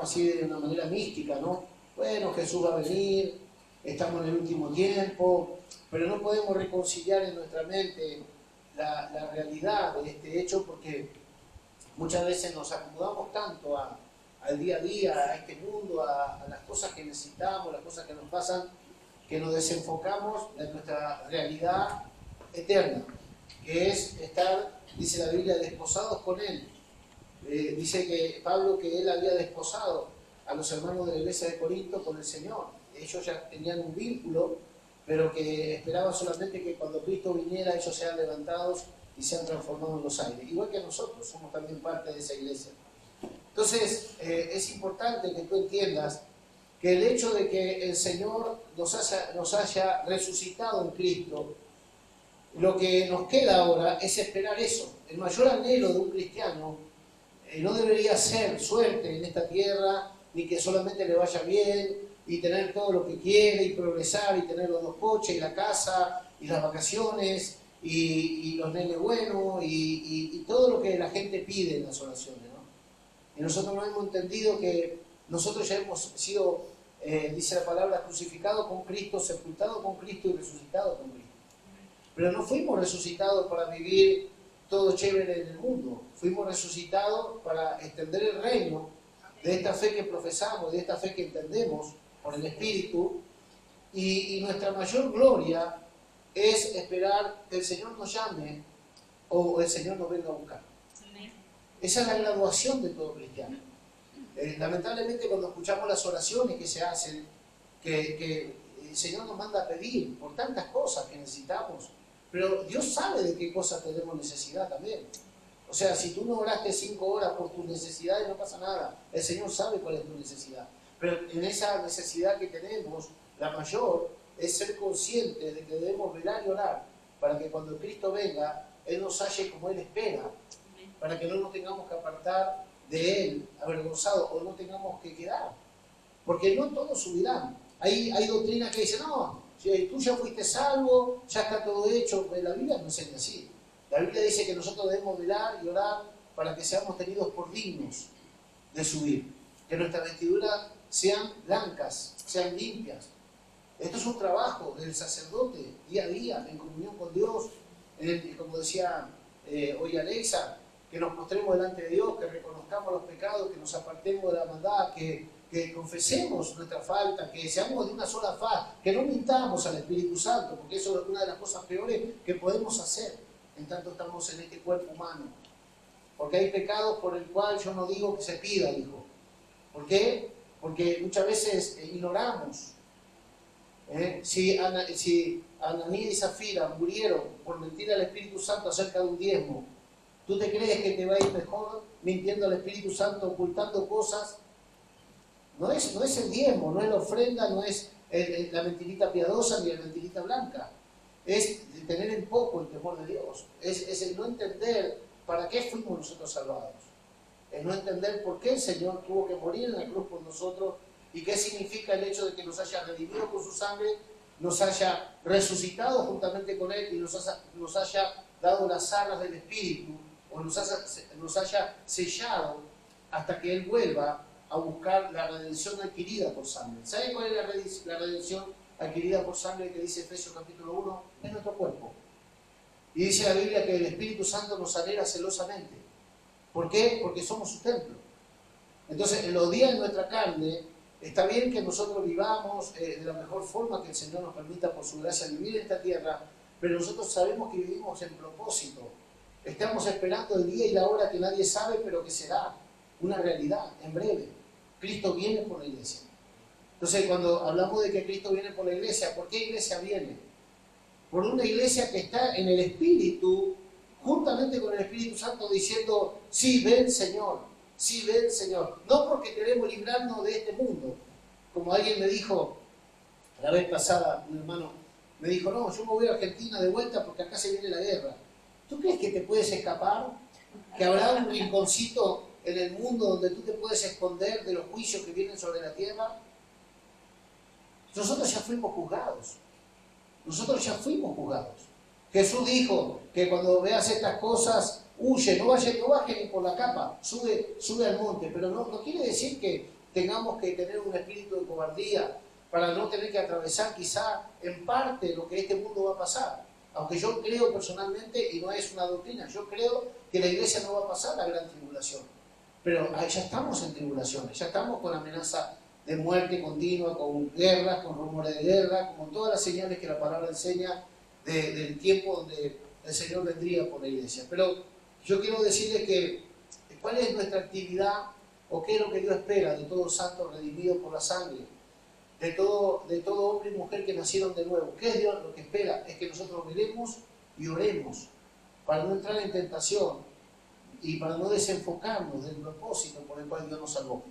así de una manera mística, ¿no? Bueno, Jesús va a venir, estamos en el último tiempo, pero no podemos reconciliar en nuestra mente la realidad de este hecho, porque muchas veces nos acomodamos tanto al día a día, a este mundo, a las cosas que necesitamos, las cosas que nos pasan, que nos desenfocamos de nuestra realidad eterna, que es estar, dice la Biblia, desposados con Él. Dice que Pablo que él había desposado a los hermanos de la iglesia de Corinto con el Señor. Ellos ya tenían un vínculo, pero que esperaban solamente que cuando Cristo viniera ellos sean levantados y sean transformados en los aires. Igual que nosotros, somos también parte de esa iglesia. Entonces, es importante que tú entiendas que el hecho de que el Señor nos haya resucitado en Cristo, lo que nos queda ahora es esperar eso. El mayor anhelo de un cristiano no debería ser suerte en esta tierra, ni que solamente le vaya bien y tener todo lo que quiere y progresar y tener los 2 coches y la casa y las vacaciones y los nenes buenos y todo lo que la gente pide en las oraciones, ¿no? Y nosotros no hemos entendido que nosotros ya hemos sido, dice la palabra, crucificados con Cristo, sepultados con Cristo y resucitados con Cristo. Pero no fuimos resucitados para vivir todo chévere en el mundo. Fuimos resucitados para extender el reino de esta fe que profesamos, de esta fe que entendemos por el Espíritu. Y nuestra mayor gloria es esperar que el Señor nos llame o el Señor nos venga a buscar. Esa es la graduación de todo cristiano. Lamentablemente cuando escuchamos las oraciones que se hacen, que el Señor nos manda a pedir por tantas cosas que necesitamos, pero Dios sabe de qué cosas tenemos necesidad también. O sea, si tú no oraste 5 horas por tus necesidades, no pasa nada. El Señor sabe cuál es tu necesidad. Pero en esa necesidad que tenemos, la mayor es ser conscientes de que debemos velar y orar para que cuando Cristo venga, Él nos halle como Él espera, para que no nos tengamos que apartar de Él avergonzados o no tengamos que quedar. Porque no todos subirán. Hay doctrinas que dicen, no, si tú ya fuiste salvo, ya está todo hecho. La Biblia no enseña así. La Biblia dice que nosotros debemos velar y orar para que seamos tenidos por dignos de subir. Que nuestras vestiduras sean blancas, sean limpias. Esto es un trabajo del sacerdote día a día, en comunión con Dios. Como decía hoy Alexa, que nos mostremos delante de Dios, que reconozcamos los pecados, que nos apartemos de la maldad, que confesemos nuestra falta, que seamos de una sola faz, que no mintamos al Espíritu Santo, porque eso es una de las cosas peores que podemos hacer en tanto estamos en este cuerpo humano. Porque hay pecados por el cual yo no digo que se pida, dijo. ¿Por qué? Porque muchas veces ignoramos. Si Ananías y Zafira murieron por mentir al Espíritu Santo acerca de un diezmo, ¿tú te crees que te va a ir mejor mintiendo al Espíritu Santo, ocultando cosas? No es el diezmo, no es la ofrenda, no es la mentirita piadosa ni la mentirita blanca. Es tener en poco el temor de Dios. Es el no entender para qué fuimos nosotros salvados. El no entender por qué el Señor tuvo que morir en la cruz por nosotros y qué significa el hecho de que nos haya redimido con su sangre, nos haya resucitado juntamente con Él y nos haya dado las arras del Espíritu o nos haya sellado hasta que Él vuelva a buscar la redención adquirida por sangre. ¿Saben cuál es la redención adquirida por sangre que dice Efesios capítulo 1? Es nuestro cuerpo. Y dice la Biblia que el Espíritu Santo nos anhela celosamente. ¿Por qué? Porque somos su templo. Entonces, en los días de nuestra carne, está bien que nosotros vivamos de la mejor forma que el Señor nos permita por su gracia vivir en esta tierra, pero nosotros sabemos que vivimos en propósito. Estamos esperando el día y la hora que nadie sabe, pero que será una realidad en breve. Cristo viene por la iglesia. Entonces, cuando hablamos de que Cristo viene por la iglesia, ¿por qué iglesia viene? Por una iglesia que está en el Espíritu, juntamente con el Espíritu Santo, diciendo, sí, ven Señor, sí, ven Señor. No porque queremos librarnos de este mundo. Como alguien me dijo, la vez pasada, un hermano, me dijo, no, yo me voy a Argentina de vuelta porque acá se viene la guerra. ¿Tú crees que te puedes escapar? ¿Que habrá un rinconcito en el mundo donde tú te puedes esconder de los juicios que vienen sobre la tierra? Nosotros ya fuimos juzgados. Nosotros ya fuimos juzgados. Jesús dijo que cuando veas estas cosas, huye, no bajes ni por la capa, sube al monte. Pero no quiere decir que tengamos que tener un espíritu de cobardía para no tener que atravesar quizá en parte lo que este mundo va a pasar. Aunque yo creo personalmente, y no es una doctrina, yo creo que la iglesia no va a pasar la gran tribulación. Pero ya estamos en tribulaciones, ya estamos con amenaza de muerte continua, con guerras, con rumores de guerra, con todas las señales que la palabra enseña del tiempo donde el Señor vendría por la iglesia. Pero yo quiero decirles que cuál es nuestra actividad o qué es lo que Dios espera de todos santos redimidos por la sangre, de todo hombre y mujer que nacieron de nuevo. ¿Qué es Dios lo que espera? Es que nosotros miremos y oremos para no entrar en tentación y para no desenfocarnos del propósito por el cual Dios nos salvó.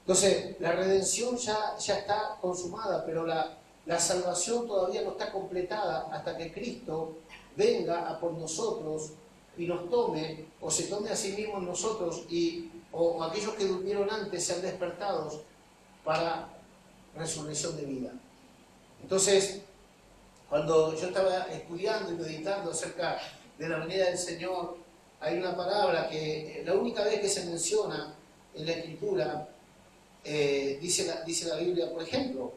Entonces, la redención ya está consumada, pero la salvación todavía no está completada hasta que Cristo venga a por nosotros y nos tome, o se tome a sí mismo en nosotros, o aquellos que durmieron antes sean despertados para resurrección de vida. Entonces, cuando yo estaba estudiando y meditando acerca de la venida del Señor, hay una palabra que la única vez que se menciona en la Escritura, dice la Biblia, por ejemplo,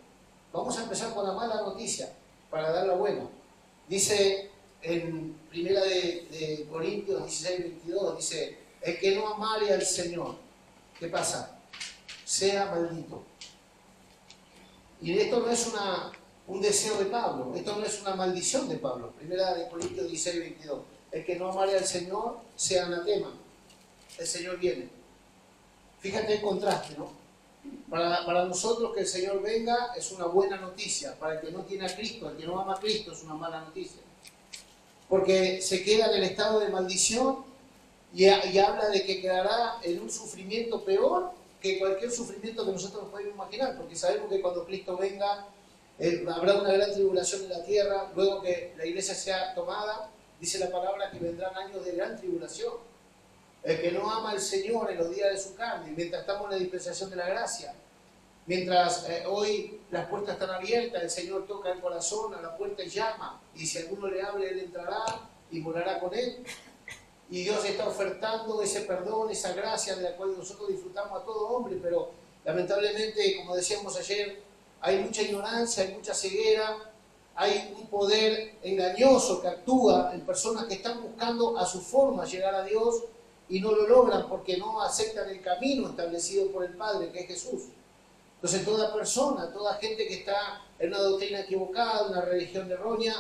vamos a empezar con la mala noticia para dar la buena. Dice en Primera de Corintios 16, 22, dice, el que no amare al Señor, ¿qué pasa? Sea maldito. Y esto no es un deseo de Pablo, esto no es una maldición de Pablo. Primera de Corintios 16, 22. El que no amare al Señor, sea anatema. El Señor viene. Fíjate el contraste, ¿no? Para nosotros que el Señor venga es una buena noticia. Para el que no tiene a Cristo, el que no ama a Cristo, es una mala noticia. Porque se queda en el estado de maldición y habla de que quedará en un sufrimiento peor que cualquier sufrimiento que nosotros nos podemos imaginar. Porque sabemos que cuando Cristo venga, habrá una gran tribulación en la tierra. Luego que la iglesia sea tomada, dice la palabra que vendrán años de gran tribulación. El que no ama al Señor en los días de su carne, mientras estamos en la dispensación de la gracia, mientras hoy las puertas están abiertas, el Señor toca el corazón, a la puerta y llama, y si alguno le abre, Él entrará y morará con Él. Y Dios está ofertando ese perdón, esa gracia de la cual nosotros disfrutamos a todo hombre, pero lamentablemente, como decíamos ayer, hay mucha ignorancia, hay mucha ceguera, hay un poder engañoso que actúa en personas que están buscando a su forma llegar a Dios y no lo logran porque no aceptan el camino establecido por el Padre, que es Jesús. Entonces toda persona, toda gente que está en una doctrina equivocada, una religión errónea,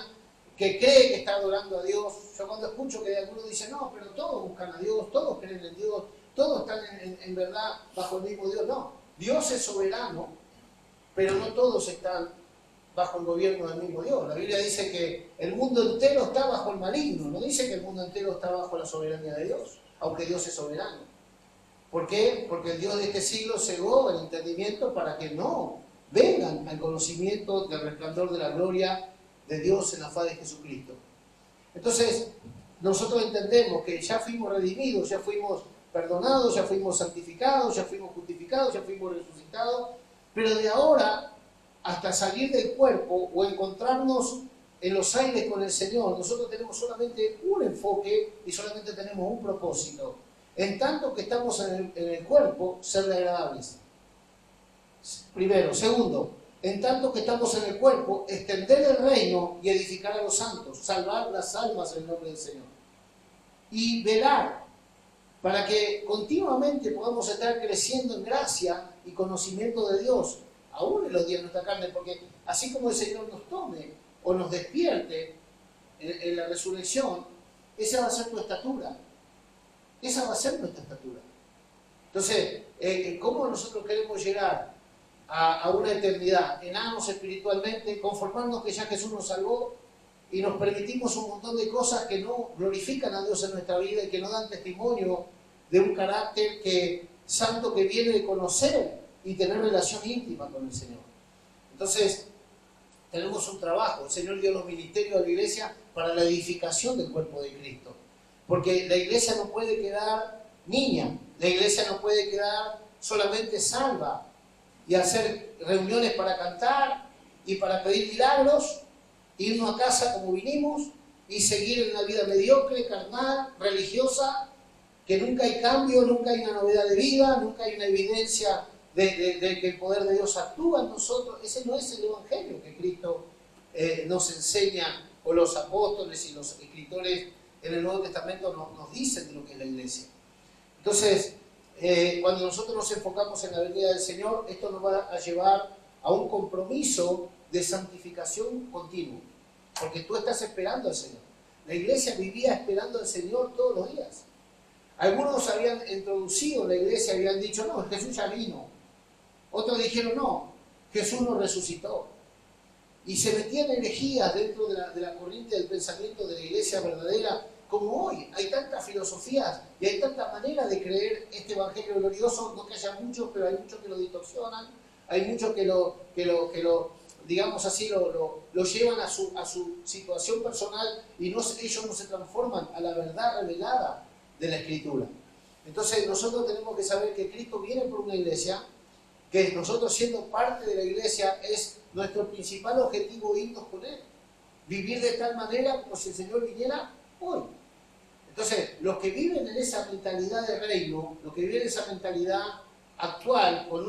que cree que está adorando a Dios, yo cuando escucho que algunos dicen, no, pero todos buscan a Dios, todos creen en Dios, todos están en verdad bajo el mismo Dios. No, Dios es soberano, pero no todos están bajo el gobierno del mismo Dios. La Biblia dice que el mundo entero está bajo el maligno, no dice que el mundo entero está bajo la soberanía de Dios, aunque Dios es soberano. ¿Por qué? Porque el Dios de este siglo cegó el entendimiento para que no vengan al conocimiento del resplandor de la gloria de Dios en la faz de Jesucristo. Entonces, nosotros entendemos que ya fuimos redimidos, ya fuimos perdonados, ya fuimos santificados, ya fuimos justificados, ya fuimos resucitados, pero de ahora hasta salir del cuerpo o encontrarnos en los aires con el Señor, nosotros tenemos solamente un enfoque y solamente tenemos un propósito. En tanto que estamos en el cuerpo, serle agradables. Primero. Segundo, en tanto que estamos en el cuerpo, extender el reino y edificar a los santos, salvar las almas en el nombre del Señor. Y velar para que continuamente podamos estar creciendo en gracia y conocimiento de Dios, aún en los días de nuestra carne, porque así como el Señor nos tome o nos despierte en la resurrección, esa va a ser tu estatura. Esa va a ser nuestra estatura. Entonces, ¿cómo nosotros queremos llegar a una eternidad? Enanos espiritualmente, conformarnos que ya Jesús nos salvó y nos permitimos un montón de cosas que no glorifican a Dios en nuestra vida y que no dan testimonio de un carácter santo que viene de conocer y tener relación íntima con el Señor. Entonces, tenemos un trabajo. El Señor dio los ministerios a la iglesia para la edificación del cuerpo de Cristo. Porque la iglesia no puede quedar niña, la iglesia no puede quedar solamente salva y hacer reuniones para cantar y para pedir milagros, irnos a casa como vinimos y seguir en una vida mediocre, carnal, religiosa, que nunca hay cambio, nunca hay una novedad de vida, nunca hay una evidencia de que el poder de Dios actúa en nosotros. Ese no es el Evangelio que Cristo nos enseña, o los apóstoles y los escritores en el Nuevo Testamento nos dicen de lo que es la iglesia. Entonces, cuando nosotros nos enfocamos en la venida del Señor, esto nos va a llevar a un compromiso de santificación continuo, porque tú estás esperando al Señor. La iglesia vivía esperando al Señor todos los días. Algunos habían introducido la iglesia y habían dicho, no, Jesús ya vino. Otros dijeron, no, Jesús no resucitó. Y se metían herejías dentro de la corriente del pensamiento de la iglesia verdadera, como hoy. Hay tantas filosofías y hay tantas maneras de creer este evangelio glorioso, no que haya muchos, pero hay muchos que lo distorsionan, hay muchos que lo digamos así, lo llevan a su situación personal y ellos no se transforman a la verdad revelada de la Escritura. Entonces nosotros tenemos que saber que Cristo viene por una iglesia, que nosotros siendo parte de la iglesia es nuestro principal objetivo irnos con Él. Vivir de tal manera como si el Señor viniera hoy. Entonces, los que viven en esa mentalidad de reino, los que viven en esa mentalidad actual, con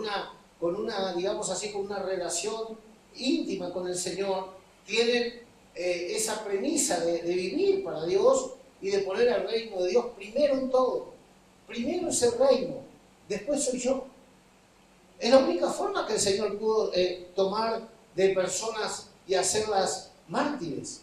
una digamos así, con una relación íntima con el Señor, tienen esa premisa de vivir para Dios y de poner el reino de Dios primero en todo. Primero es el reino, después soy yo. Es la única forma que el Señor pudo tomar de personas y hacerlas mártires.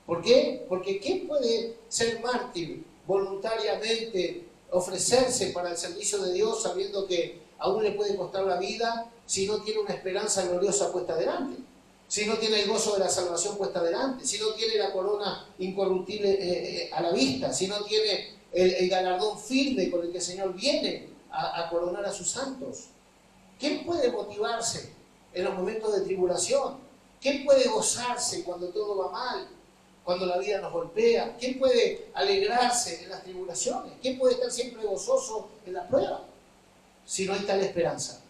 ¿Por qué? Porque ¿quién puede ser mártir voluntariamente, ofrecerse para el servicio de Dios sabiendo que aún le puede costar la vida si no tiene una esperanza gloriosa puesta delante? Si no tiene el gozo de la salvación puesta delante, si no tiene la corona incorruptible a la vista, si no tiene el galardón firme con el que el Señor viene a coronar a sus santos. ¿Quién puede motivarse en los momentos de tribulación? ¿Quién puede gozarse cuando todo va mal? Cuando la vida nos golpea. ¿Quién puede alegrarse en las tribulaciones? ¿Quién puede estar siempre gozoso en la prueba? Si no hay tal esperanza.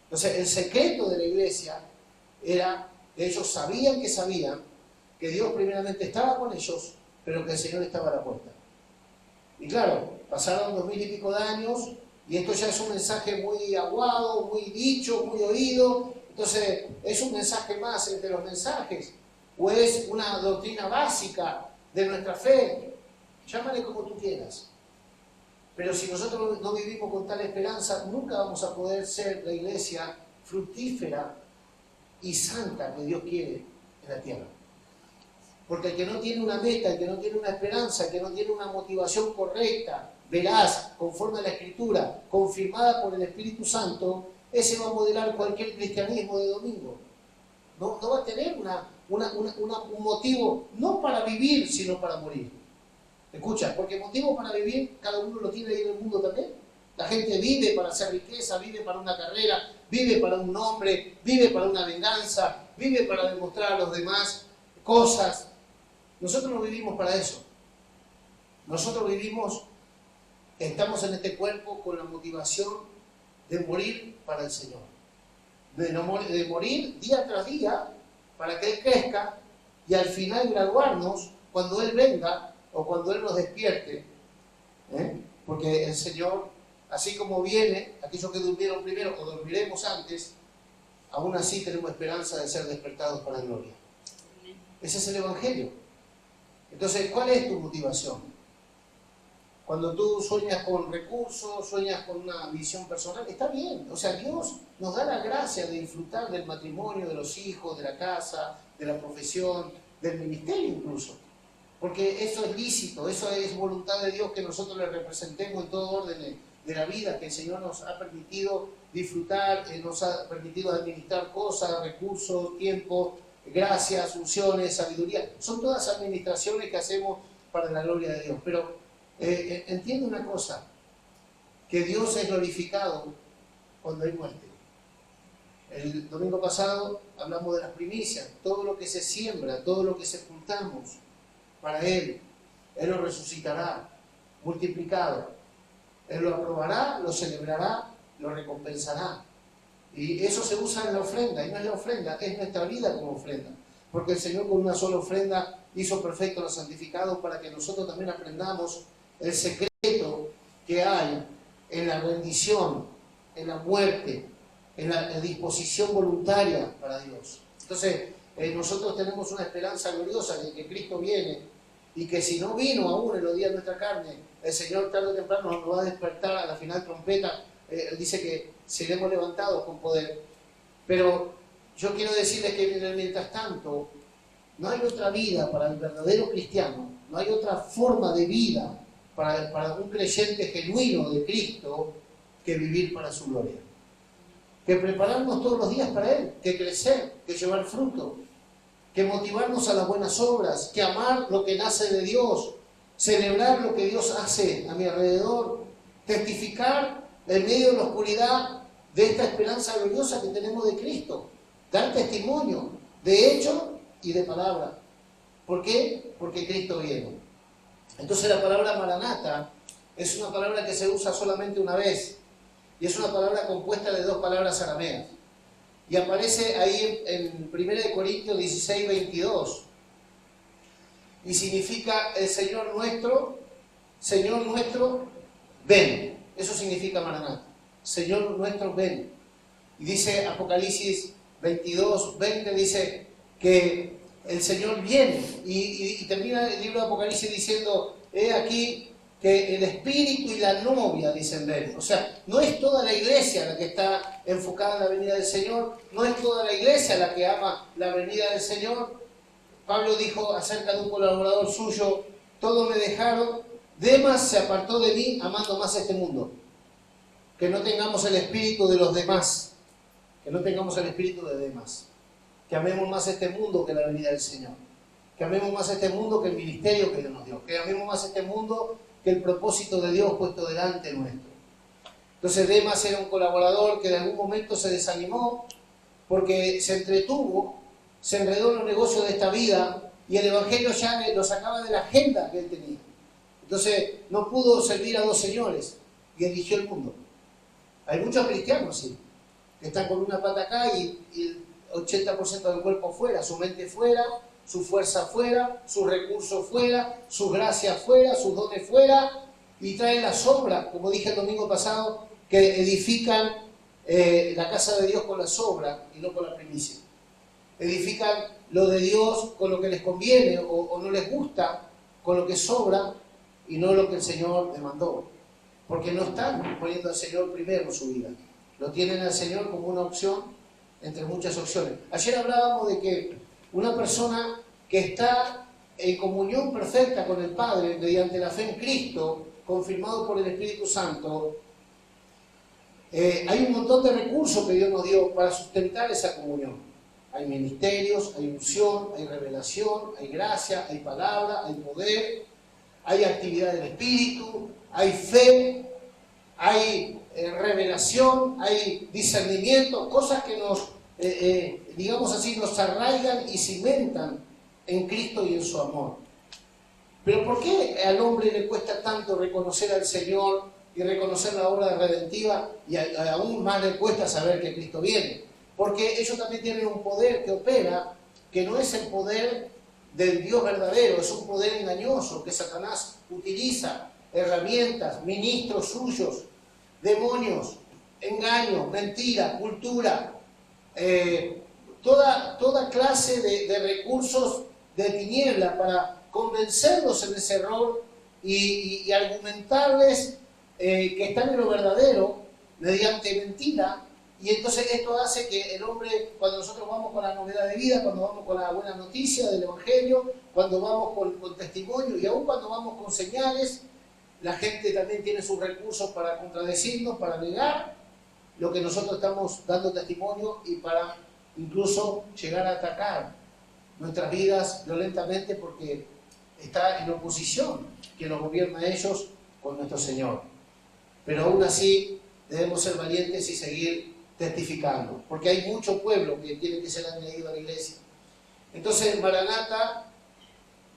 Entonces, el secreto de la iglesia era que ellos sabían que Dios primeramente estaba con ellos, pero que el Señor estaba a la puerta. Y claro, pasaron 2000 y pico de años, y esto ya es un mensaje muy aguado, muy dicho, muy oído. Entonces, ¿es un mensaje más entre los mensajes? ¿O es una doctrina básica de nuestra fe? Llámale como tú quieras. Pero si nosotros no vivimos con tal esperanza, nunca vamos a poder ser la iglesia fructífera y santa que Dios quiere en la tierra. Porque el que no tiene una meta, el que no tiene una esperanza, el que no tiene una motivación correcta, veraz, conforme a la Escritura, confirmada por el Espíritu Santo, ese va a modelar cualquier cristianismo de domingo. No va a tener un motivo, no para vivir, sino para morir. Escucha, porque motivo para vivir, cada uno lo tiene ahí en el mundo también. La gente vive para hacer riqueza, vive para una carrera, vive para un nombre, vive para una venganza, vive para demostrar a los demás cosas. Nosotros no vivimos para eso. Nosotros estamos en este cuerpo con la motivación de morir para el Señor. De morir día tras día para que Él crezca y al final graduarnos cuando Él venga o cuando Él nos despierte. Porque el Señor, así como viene, aquellos que durmieron primero o dormiremos antes, aún así tenemos esperanza de ser despertados para la gloria. Ese es el Evangelio. Entonces, ¿cuál es tu motivación? Cuando tú sueñas con recursos, sueñas con una visión personal, está bien. O sea, Dios nos da la gracia de disfrutar del matrimonio, de los hijos, de la casa, de la profesión, del ministerio incluso. Porque eso es lícito, eso es voluntad de Dios que nosotros le representemos en todo orden de la vida, que el Señor nos ha permitido disfrutar, nos ha permitido administrar cosas, recursos, tiempo, gracias, unciones, sabiduría. Son todas administraciones que hacemos para la gloria de Dios. Pero entiende una cosa, que Dios es glorificado cuando hay muerte. El domingo pasado hablamos de las primicias, todo lo que se siembra, todo lo que sepultamos para Él lo resucitará, multiplicado. Él lo aprobará, lo celebrará, lo recompensará. Y eso se usa en la ofrenda, y no es la ofrenda, es nuestra vida como ofrenda. Porque el Señor con una sola ofrenda hizo perfecto a los santificados para que nosotros también aprendamos el secreto que hay en la rendición, en la muerte en la disposición voluntaria para Dios. Entonces, nosotros tenemos una esperanza gloriosa de que Cristo viene y que si no vino aún en los días de nuestra carne, el Señor tarde o temprano nos va a despertar a la final trompeta. Él dice que seremos levantados con poder. Pero yo quiero decirles que mientras tanto, no hay otra vida para el verdadero cristiano, no hay otra forma de vida para un creyente genuino de Cristo que vivir para su gloria. Que prepararnos todos los días para Él, que crecer, que llevar fruto, que motivarnos a las buenas obras, que amar lo que nace de Dios, celebrar lo que Dios hace a mi alrededor, testificar en medio de la oscuridad de esta esperanza gloriosa que tenemos de Cristo, dar testimonio de hecho y de palabra. ¿Por qué? Porque Cristo viene. Entonces la palabra Maranata es una palabra que se usa solamente una vez y es una palabra compuesta de dos palabras arameas. Y aparece ahí en 1 Corintios 16, 22. Y significa el Señor nuestro, ven. Eso significa Maranata. Señor nuestro, ven. Y dice Apocalipsis 22, 20, dice que el Señor viene. Y termina el libro de Apocalipsis diciendo, he aquí que el Espíritu y la novia dicen ven. O sea, no es toda la iglesia la que está enfocada en la venida del Señor, no es toda la iglesia la que ama la venida del Señor. Pablo dijo acerca de un colaborador suyo, todos me dejaron, Demas se apartó de mí amando más este mundo. Que no tengamos el espíritu de los demás, que no tengamos el espíritu de Demas, que amemos más este mundo que la venida del Señor, que amemos más este mundo que el ministerio que Dios nos dio, que amemos más este mundo que el propósito de Dios puesto delante nuestro. Entonces Demas era un colaborador que de algún momento se desanimó porque se entretuvo, se enredó en los negocios de esta vida y el Evangelio ya lo sacaba de la agenda que él tenía. Entonces no pudo servir a dos señores y eligió el mundo. Hay muchos cristianos así, que están con una pata acá y el 80% del cuerpo fuera, su mente fuera, su fuerza fuera, sus recursos fuera, sus gracias fuera, sus dones fuera, y traen la sombra, como dije el domingo pasado, que edifican la casa de Dios con la sobra y no con la primicia. Edifican lo de Dios con lo que les conviene o no les gusta, con lo que sobra y no lo que el Señor demandó. Porque no están poniendo al Señor primero en su vida. Lo tienen al Señor como una opción entre muchas opciones. Ayer hablábamos de que una persona que está en comunión perfecta con el Padre mediante la fe en Cristo, confirmado por el Espíritu Santo, hay un montón de recursos que Dios nos dio para sustentar esa comunión. Hay ministerios, hay unción, hay revelación, hay gracia, hay palabra, hay poder, hay actividad del Espíritu, hay fe, hay revelación, hay discernimiento, cosas que nos, digamos así, nos arraigan y cimentan en Cristo y en su amor. Pero ¿por qué al hombre le cuesta tanto reconocer al Señor y reconocer la obra redentiva y aún más le cuesta saber que Cristo viene? Porque ellos también tienen un poder que opera, que no es el poder del Dios verdadero, es un poder engañoso que Satanás utiliza, herramientas, ministros suyos, demonios, engaño, mentira, cultura, toda clase de recursos de tiniebla para convencerlos en ese error y argumentarles que están en lo verdadero mediante mentira. Y entonces esto hace que el hombre, cuando nosotros vamos con la novedad de vida, cuando vamos con la buena noticia del Evangelio, cuando vamos con testimonio y aún cuando vamos con señales, la gente también tiene sus recursos para contradecirnos, para negar lo que nosotros estamos dando testimonio y para incluso llegar a atacar nuestras vidas violentamente porque está en oposición que nos gobierna a ellos con nuestro Señor. Pero aún así debemos ser valientes y seguir testificando, porque hay mucho pueblo que tiene que ser añadido a la iglesia. Entonces, Maranata,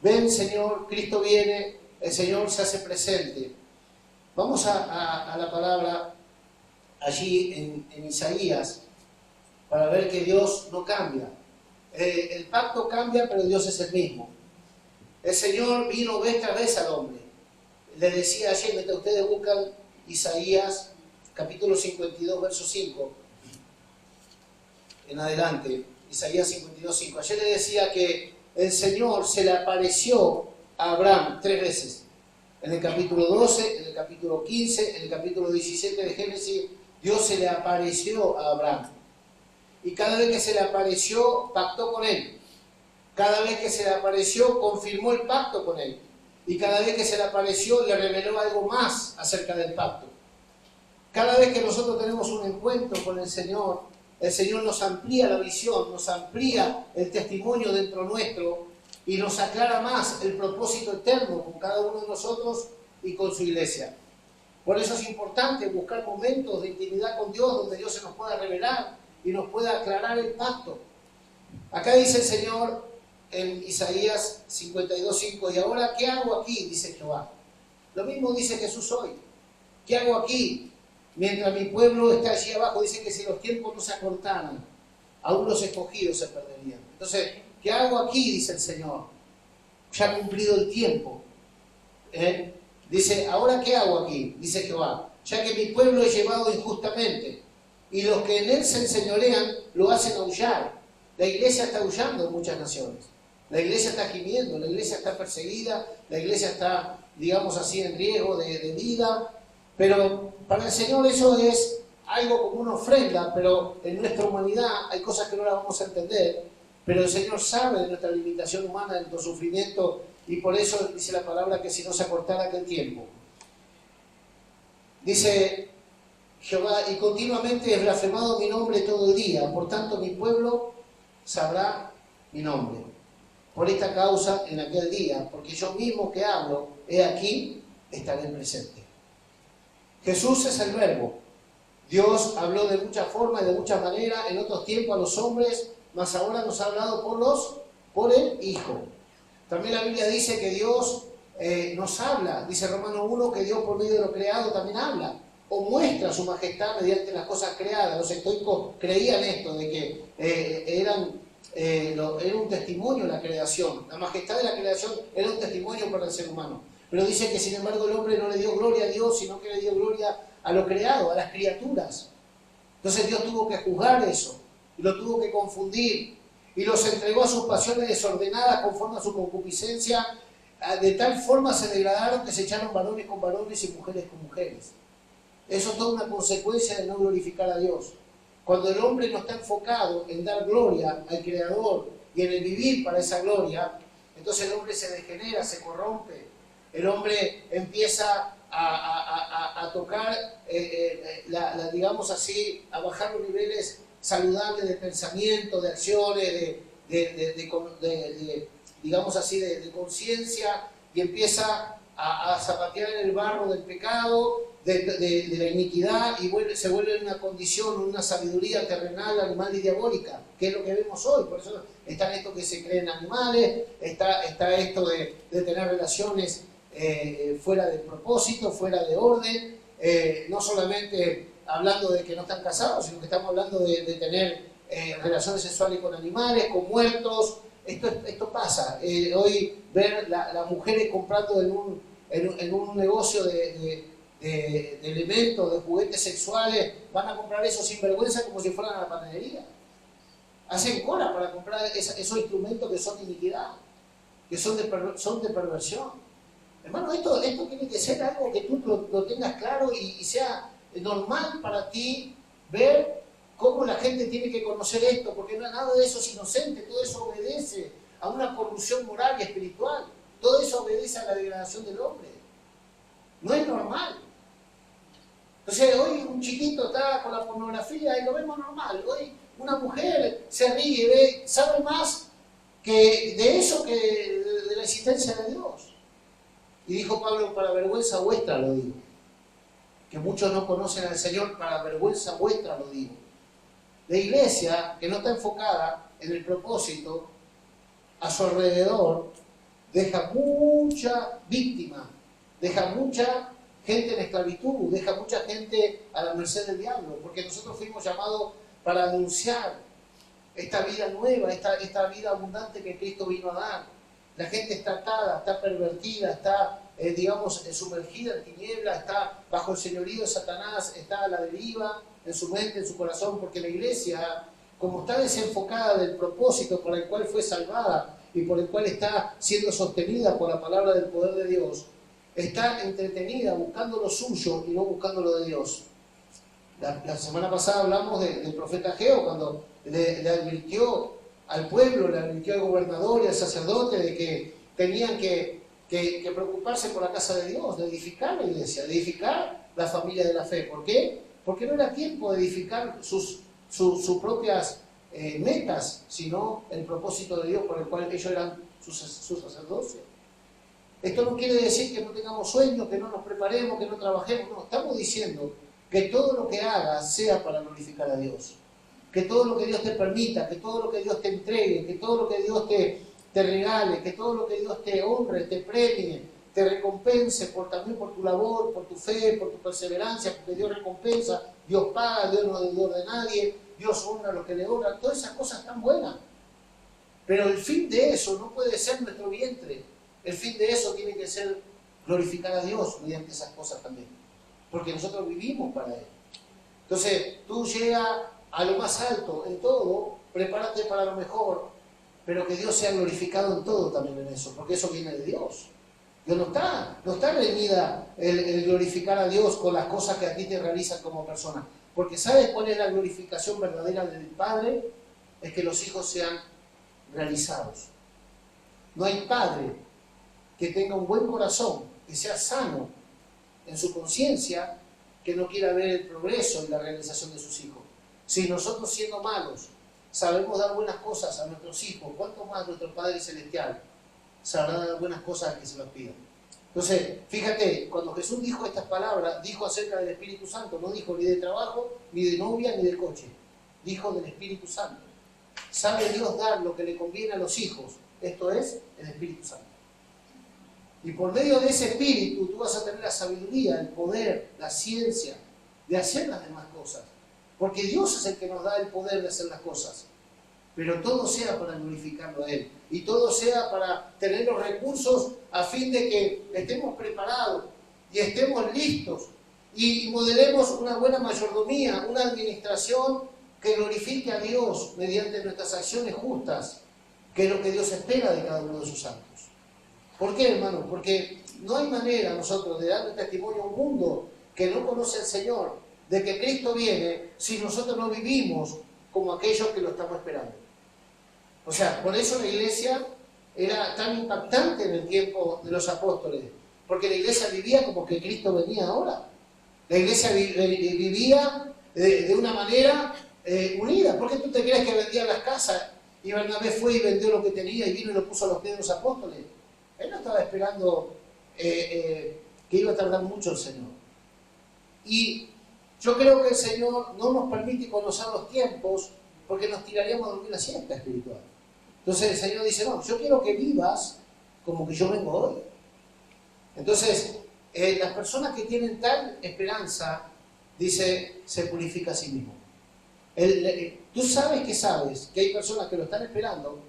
ven Señor, Cristo viene, el Señor se hace presente. Vamos a la palabra allí en Isaías para ver que Dios no cambia. El pacto cambia, pero Dios es el mismo. El Señor vino vez tras vez al hombre. Le decía ayer, mientras ustedes buscan Isaías capítulo 52, verso 5, en adelante, Isaías 52:5. Ayer le decía que el Señor se le apareció a Abraham 3 veces. En el capítulo 12, en el capítulo 15, en el capítulo 17 de Génesis, Dios se le apareció a Abraham. Y cada vez que se le apareció, pactó con él. Cada vez que se le apareció, confirmó el pacto con él. Y cada vez que se le apareció, le reveló algo más acerca del pacto. Cada vez que nosotros tenemos un encuentro con el Señor nos amplía la visión, nos amplía el testimonio dentro nuestro y nos aclara más el propósito eterno con cada uno de nosotros y con su iglesia. Por eso es importante buscar momentos de intimidad con Dios donde Dios se nos pueda revelar y nos pueda aclarar el pacto. Acá dice el Señor en Isaías 52:5, y ahora, ¿qué hago aquí? Dice Jehová. Lo mismo dice Jesús hoy. ¿Qué hago aquí? Mientras mi pueblo está allí abajo, dice que si los tiempos no se acortaran, aún los escogidos se perderían. Entonces, ¿qué hago aquí? Dice el Señor. Ya ha cumplido el tiempo. Dice, ¿ahora qué hago aquí? Dice Jehová. Ya que mi pueblo es llevado injustamente, y los que en él se enseñorean lo hacen aullar. La iglesia está aullando en muchas naciones. La iglesia está gimiendo, la iglesia está perseguida, la iglesia está, digamos así, en riesgo de vida. Pero para el Señor eso es algo como una ofrenda, pero en nuestra humanidad hay cosas que no las vamos a entender. Pero el Señor sabe de nuestra limitación humana, de nuestro sufrimiento, y por eso dice la palabra que si no se acortara aquel tiempo. Dice Jehová, y continuamente es blasfemado mi nombre todo el día, por tanto mi pueblo sabrá mi nombre. Por esta causa en aquel día, porque yo mismo que hablo, he aquí, estaré presente. Jesús es el Verbo. Dios habló de muchas formas y de muchas maneras en otros tiempos a los hombres, mas ahora nos ha hablado por el Hijo. También la Biblia dice que Dios nos habla, dice Romanos 1, que Dios por medio de lo creado también habla, o muestra su majestad mediante las cosas creadas. Los estoicos creían esto, de que era un testimonio la creación. La majestad de la creación era un testimonio para el ser humano. Pero dice que sin embargo el hombre no le dio gloria a Dios, sino que le dio gloria a lo creado, a las criaturas. Entonces Dios tuvo que juzgar eso, y lo tuvo que confundir, y los entregó a sus pasiones desordenadas conforme a su concupiscencia. De tal forma se degradaron que se echaron varones con varones y mujeres con mujeres. Eso es toda una consecuencia de no glorificar a Dios. Cuando el hombre no está enfocado en dar gloria al Creador y en el vivir para esa gloria, entonces el hombre se degenera, se corrompe. El hombre empieza a tocar, digamos así, a bajar los niveles saludables de pensamiento, de acciones, digamos así, de conciencia, y empieza a zapatear en el barro del pecado, de la iniquidad, y se vuelve en una condición, una sabiduría terrenal, animal y diabólica, que es lo que vemos hoy. Por eso están estos que se creen animales, está esto de tener relaciones fuera de propósito, fuera de orden, no solamente hablando de que no están casados, sino que estamos hablando de tener relaciones sexuales con animales, con muertos. Esto pasa. Hoy ver las mujeres comprando en un negocio de elementos, de juguetes sexuales, van a comprar eso sin vergüenza como si fueran a la panadería. Hacen cola para comprar esos instrumentos que son de iniquidad, que son de perversión. Hermano, esto tiene que ser algo que tú lo tengas claro y sea normal para ti ver cómo la gente tiene que conocer esto, porque nada de eso es inocente, todo eso obedece a una corrupción moral y espiritual, todo eso obedece a la degradación del hombre. No es normal. Entonces hoy un chiquito está con la pornografía y lo vemos normal. Hoy una mujer se ríe, sabe más que de eso que de la existencia de Dios. Y dijo Pablo, para vergüenza vuestra lo digo. Que muchos no conocen al Señor, para vergüenza vuestra lo digo. La iglesia, que no está enfocada en el propósito, a su alrededor, deja mucha víctima, deja mucha gente en esclavitud, deja mucha gente a la merced del diablo, porque nosotros fuimos llamados para anunciar esta vida nueva, esta vida abundante que Cristo vino a dar. La gente está atada, está pervertida, está, digamos, sumergida en tinieblas, está bajo el señorío de Satanás, está a la deriva en su mente, en su corazón, porque la iglesia como está desenfocada del propósito por el cual fue salvada y por el cual está siendo sostenida por la palabra del poder de Dios, está entretenida buscando lo suyo y no buscando lo de Dios. La semana pasada hablamos del profeta Ageo, cuando le advirtió al pueblo, le advirtió al gobernador y al sacerdote de que tenían que preocuparse por la casa de Dios, de edificar la iglesia, de edificar la familia de la fe. ¿Por qué? Porque no era tiempo de edificar sus propias metas, sino el propósito de Dios por el cual ellos eran su sacerdocio. Esto no quiere decir que no tengamos sueños, que no nos preparemos, que no trabajemos. No, estamos diciendo que todo lo que hagas sea para glorificar a Dios. Que todo lo que Dios te permita, que todo lo que Dios te entregue, que todo lo que Dios te regale, que todo lo que Dios te honre, te premie, te recompense también por tu labor, por tu fe, por tu perseverancia, porque Dios recompensa, Dios paga, Dios no es deudor de nadie, Dios honra lo que le honra, todas esas cosas están buenas. Pero el fin de eso no puede ser nuestro vientre, el fin de eso tiene que ser glorificar a Dios mediante esas cosas también, porque nosotros vivimos para Él. Entonces, tú llegas a lo más alto en todo, prepárate para lo mejor, pero que Dios sea glorificado en todo también en eso, porque eso viene de Dios. Dios no está reñida el glorificar a Dios con las cosas que a ti te realizan como persona, porque ¿sabes cuál es la glorificación verdadera del Padre? Es que los hijos sean realizados. No hay padre que tenga un buen corazón, que sea sano en su conciencia, que no quiera ver el progreso y la realización de sus hijos. Si nosotros, siendo malos, sabemos dar buenas cosas a nuestros hijos, ¿cuánto más nuestro Padre Celestial sabrá dar buenas cosas a que se los pidan? Entonces, fíjate, cuando Jesús dijo estas palabras, dijo acerca del Espíritu Santo, no dijo ni de trabajo, ni de novia, ni de coche. Dijo del Espíritu Santo. Sabe Dios dar lo que le conviene a los hijos, esto es el Espíritu Santo. Y por medio de ese Espíritu tú vas a tener la sabiduría, el poder, la ciencia de hacer las demás cosas. Porque Dios es el que nos da el poder de hacer las cosas. Pero todo sea para glorificarlo a Él. Y todo sea para tener los recursos a fin de que estemos preparados y estemos listos y modelemos una buena mayordomía, una administración que glorifique a Dios mediante nuestras acciones justas, que es lo que Dios espera de cada uno de sus santos. ¿Por qué, hermano? Porque no hay manera nosotros de darle testimonio a un mundo que no conoce al Señor, de que Cristo viene, si nosotros no vivimos como aquellos que lo estamos esperando. O sea, por eso la iglesia era tan impactante en el tiempo de los apóstoles, porque la iglesia vivía como que Cristo venía ahora. La iglesia vivía de una manera unida. ¿Por qué tú te crees que vendían las casas y Bernabé fue y vendió lo que tenía y vino y lo puso a los pies de los apóstoles? Él no estaba esperando que iba a tardar mucho el Señor. Y yo creo que el Señor no nos permite conocer los tiempos porque nos tiraríamos a dormir la siesta espiritual. Entonces el Señor dice, no, yo quiero que vivas como que yo vengo hoy. Entonces, las personas que tienen tal esperanza, dice, se purifica a sí mismo. Tú sabes que hay personas que lo están esperando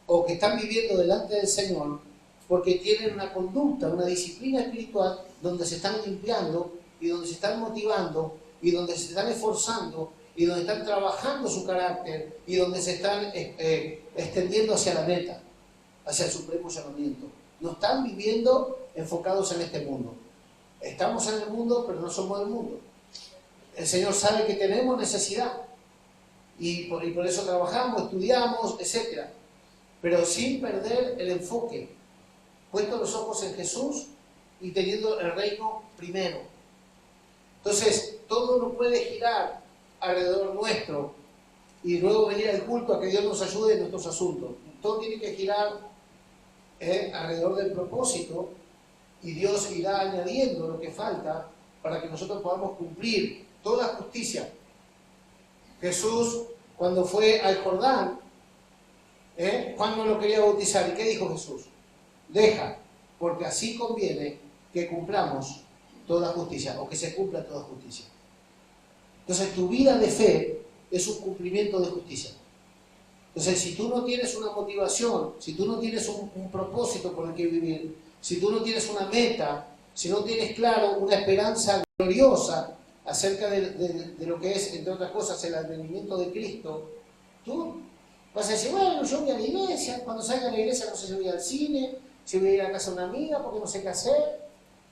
o que están viviendo delante del Señor porque tienen una conducta, una disciplina espiritual donde se están limpiando y donde se están motivando y donde se están esforzando y donde están trabajando su carácter y donde se están extendiendo hacia la meta, hacia el supremo llamamiento. No están viviendo enfocados en este mundo. Estamos en el mundo, pero no somos del mundo. El Señor sabe que tenemos necesidad y por eso trabajamos, estudiamos, etc. Pero sin perder el enfoque, puestos los ojos en Jesús y teniendo el reino primero. Entonces, todo no puede girar alrededor nuestro y luego venir al culto a que Dios nos ayude en nuestros asuntos. Todo tiene que girar alrededor del propósito y Dios irá añadiendo lo que falta para que nosotros podamos cumplir toda la justicia. Jesús, cuando fue al Jordán, Juan no lo quería bautizar. ¿Y qué dijo Jesús? Deja, porque así conviene que cumplamos toda justicia, o que se cumpla toda justicia. Entonces tu vida de fe es un cumplimiento de justicia. Entonces si tú no tienes una motivación, si tú no tienes un propósito por el que vivir, si tú no tienes una meta, si no tienes claro una esperanza gloriosa acerca de lo que es, entre otras cosas, el advenimiento de Cristo, Tú vas a decir, bueno, yo voy a la iglesia, cuando salga de la iglesia no sé si voy al cine, si voy a ir a la casa de una amiga porque no sé qué hacer.